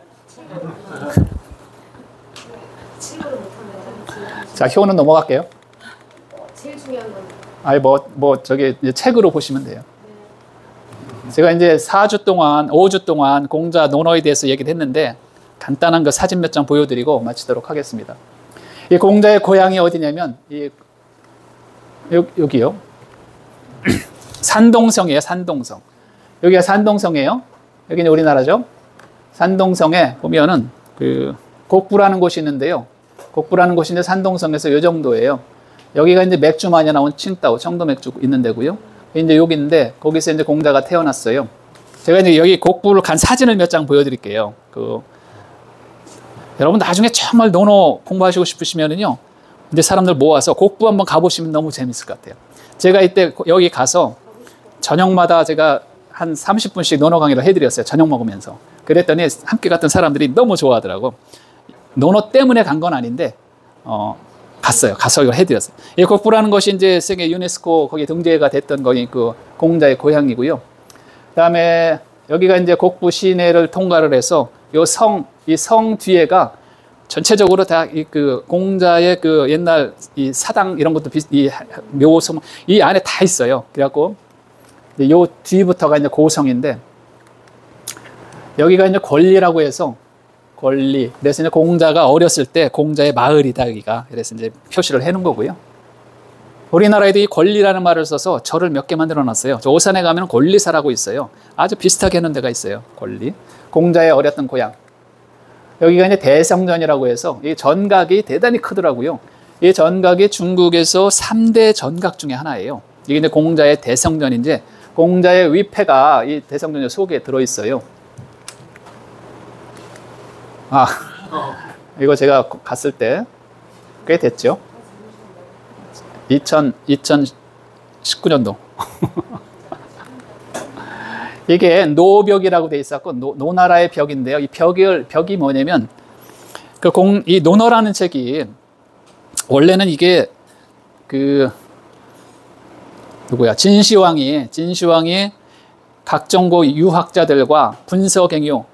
자, 효는 넘어갈게요. 제일 중요한 건 저기 이제 책으로 보시면 돼요. 제가 이제 5주 동안 공자 논어에 대해서 얘기를 했는데 간단한 거 사진 몇 장 보여드리고 마치도록 하겠습니다. 이 공자의 고향이 어디냐면 여기요. 산동성이에요. 산동성. 여기가 산동성이에요. 여기는 우리나라죠. 산동성에 보면은 그 곡부라는 곳이 있는데요. 곡부라는 곳인데 산동성에서 이 정도예요. 여기가 이제 맥주 많이 나온 칭따오, 청도 맥주 있는 데고요. 이제 여기 있는데 거기서 이제 공자가 태어났어요. 제가 이제 여기 곡부를 간 사진을 몇 장 보여드릴게요. 여러분 나중에 정말 논어 공부하시고 싶으시면은요, 이제 사람들 모아서 곡부 한번 가보시면 너무 재밌을 것 같아요. 제가 이때 여기 가서 저녁마다 제가 한 30분씩 논어 강의를 해드렸어요. 저녁 먹으면서. 그랬더니 함께 갔던 사람들이 너무 좋아하더라고. 논어 때문에 간 건 아닌데 갔어요. 가서 이걸 해드렸어요. 이 곡부라는 것이 이제 세계 유네스코 거기 등재가 됐던 거기 그 공자의 고향이고요. 그다음에 여기가 이제 곡부 시내를 통과를 해서 이 성 뒤에가 전체적으로 다 그 공자의 그 옛날 이 사당 이런 것도 이 묘성 이 안에 다 있어요. 그래갖고 요 뒤부터가 이제 고성인데 여기가 이제 권리라고 해서 권리. 그래서 이제 공자가 어렸을 때 공자의 마을이다 여기가. 그래서 이제 표시를 해놓은 거고요. 우리나라에도 이 권리라는 말을 써서 절을 몇 개 만들어 놨어요. 저 오산에 가면 권리사라고 있어요. 아주 비슷하게 하는 데가 있어요. 권리. 공자의 어렸던 고향. 여기가 이제 대성전이라고 해서 이 전각이 대단히 크더라고요. 이 전각이 중국에서 3대 전각 중에 하나예요. 이게 이제 공자의 대성전인데 공자의 위패가 이 대성전 속에 들어있어요. 아, 이거 제가 갔을 때 꽤 됐죠. 2019년도. 이게 노벽이라고 돼 있었고 노나라의 벽인데요. 이 벽이 뭐냐면 이 노너라는 책이 원래는 이게 누구야? 진시황이 각종고 유학자들과 분서갱유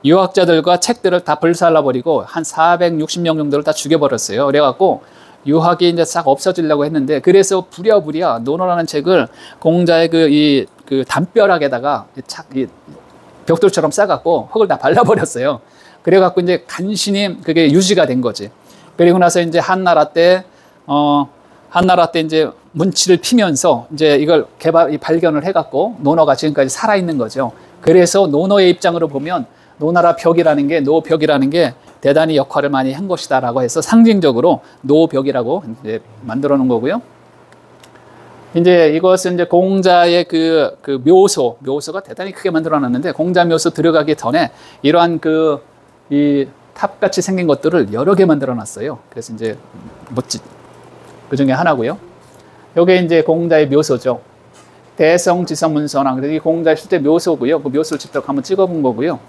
유학자들과 책들을 다 불살라버리고 한 460명 정도를 다 죽여버렸어요. 그래갖고 유학이 이제 싹 없어지려고 했는데 그래서 부랴부랴 노노라는 책을 공자의 그 담벼락에다가 이 벽돌처럼 싸갖고 흙을 다 발라버렸어요. 그래갖고 이제 간신히 그게 유지가 된 거지. 그리고 나서 이제 한나라 때 이제 문치를 피면서 이제 이걸 발견을 해갖고 노노가 지금까지 살아있는 거죠. 그래서 노노의 입장으로 보면 노나라 벽이라는 게 노벽이라는 게 대단히 역할을 많이 한 것이다라고 해서 상징적으로 노벽이라고 이제 만들어 놓은 거고요. 이제 이것은 이제 공자의 그 묘소가 대단히 크게 만들어 놨는데 공자 묘소 들어가기 전에 이러한 이 탑같이 생긴 것들을 여러 개 만들어 놨어요. 그래서 이제 그 중에 하나고요. 요게 이제 공자의 묘소죠. 대성, 지성, 문선왕. 그래서 이 공자의 실제 묘소고요. 그 묘소를 직접 한번 찍어본 거고요.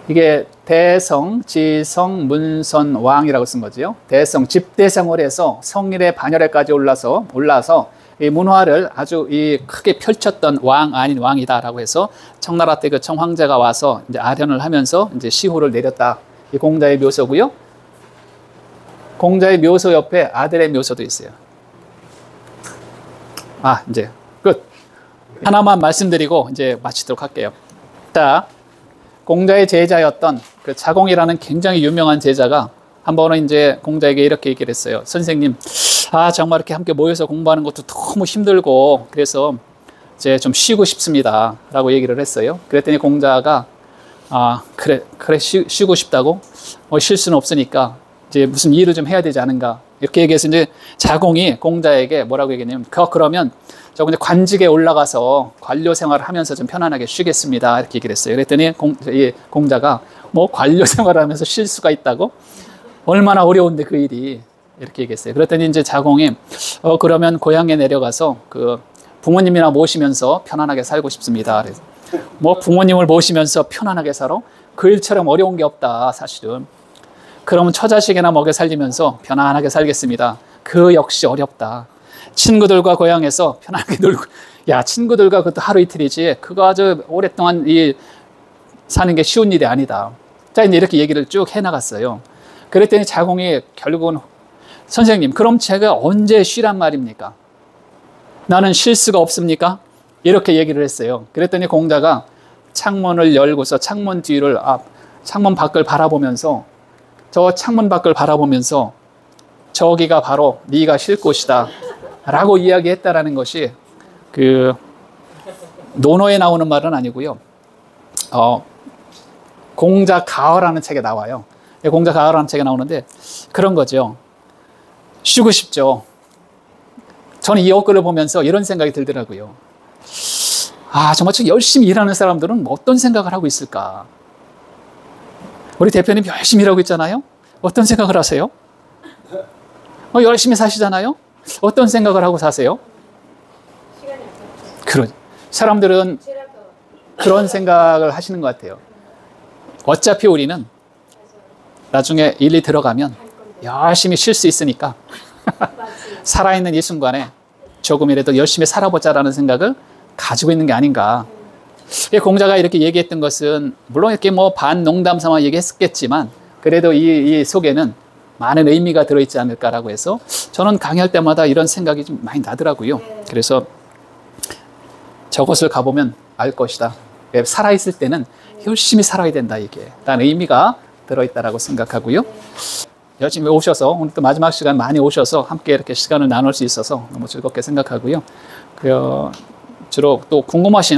이게 대성, 지성, 문선, 왕이라고 쓴 거죠. 대성, 집대성을 해서 성일의 반열에까지 올라서 이 문화를 아주 크게 펼쳤던 왕 아닌 왕이다라고 해서 청나라 때 그 청황제가 와서 이제 아련을 하면서 이제 시호를 내렸다. 이 공자의 묘소고요. 공자의 묘소 옆에 아들의 묘소도 있어요. 이제 끝. 하나만 말씀드리고 이제 마치도록 할게요. 자, 공자의 제자였던 그 자공이라는 굉장히 유명한 제자가 한 번은 이제 공자에게 이렇게 얘기를 했어요. 선생님, 정말 이렇게 함께 모여서 공부하는 것도 너무 힘들고 그래서 이제 좀 쉬고 싶습니다. 라고 얘기를 했어요. 그랬더니 공자가 그래 쉬고 싶다고? 쉴 수는 없으니까 이제 무슨 일을 좀 해야 되지 않은가. 이렇게 얘기해서 이제 자공이 공자에게 뭐라고 얘기했냐면 그러면 저 이제 관직에 올라가서 관료 생활을 하면서 좀 편안하게 쉬겠습니다. 이렇게 얘기를 했어요. 그랬더니 공자가 뭐 관료 생활을 하면서 쉴 수가 있다고? 얼마나 어려운데 그 일이. 이렇게 얘기했어요. 그랬더니 이제 자공이 그러면 고향에 내려가서 그 부모님이나 모시면서 편안하게 살고 싶습니다. 그래서 뭐 부모님을 모시면서 편안하게 살아? 그 일처럼 어려운 게 없다, 사실은. 그러면 처자식이나 먹여 살리면서 편안하게 살겠습니다. 그 역시 어렵다. 친구들과 고향에서 편하게 놀고, 친구들과 그것도 하루 이틀이지, 그거 아주 오랫동안 사는 게 쉬운 일이 아니다. 자, 이제 이렇게 얘기를 쭉 해나갔어요. 그랬더니 자공이 결국은, 선생님, 그럼 제가 언제 쉬란 말입니까? 나는 쉴 수가 없습니까? 이렇게 얘기를 했어요. 그랬더니 공자가 창문을 열고서 창문 밖을 바라보면서, 저 창문 밖을 바라보면서 저기가 바로 네가 쉴 곳이다 라고 이야기했다라는 것이 그 논어에 나오는 말은 아니고요. 공자 가어라는 책에 나와요. 공자 가어라는 책에 나오는데 그런 거죠. 쉬고 싶죠. 저는 이 어글을 보면서 이런 생각이 들더라고요. 정말 열심히 일하는 사람들은 어떤 생각을 하고 있을까? 우리 대표님 열심히 일하고 있잖아요. 어떤 생각을 하세요? 열심히 사시잖아요. 어떤 생각을 하고 사세요? 사람들은 그런 생각을 하시는 것 같아요. 어차피 우리는 나중에 일이 들어가면 열심히 쉴 수 있으니까 살아있는 이 순간에 조금이라도 열심히 살아보자라는 생각을 가지고 있는 게 아닌가. 공자가 이렇게 얘기했던 것은 물론 이렇게 뭐 반농담 삼아 얘기했겠지만 그래도 이 속에는 많은 의미가 들어있지 않을까라고 해서 저는 강의할 때마다 이런 생각이 좀 많이 나더라고요. 그래서 저것을 가보면 알 것이다. 살아있을 때는 열심히 살아야 된다, 이게. 라는 의미가 들어있다라고 생각하고요. 열심히 오셔서 오늘 또 마지막 시간 많이 오셔서 함께 이렇게 시간을 나눌 수 있어서 너무 즐겁게 생각하고요. 주로 또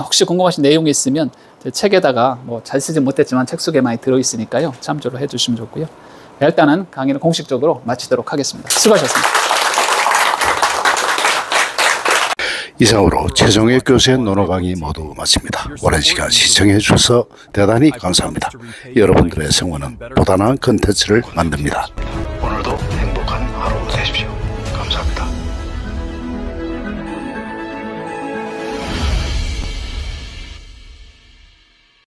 혹시 궁금하신 내용이 있으면 제 책에다가 뭐 잘 쓰지 못했지만 책 속에 많이 들어있으니까요. 참조를 해주시면 좋고요. 일단은 강의는 공식적으로 마치도록 하겠습니다. 수고하셨습니다. 이상으로 최정의 교수의 논어 강의 모두 마칩니다. 오랜 시간 시청해 주셔서 대단히 감사합니다. 여러분들의 성원은 보다 나은 컨텐츠를 만듭니다.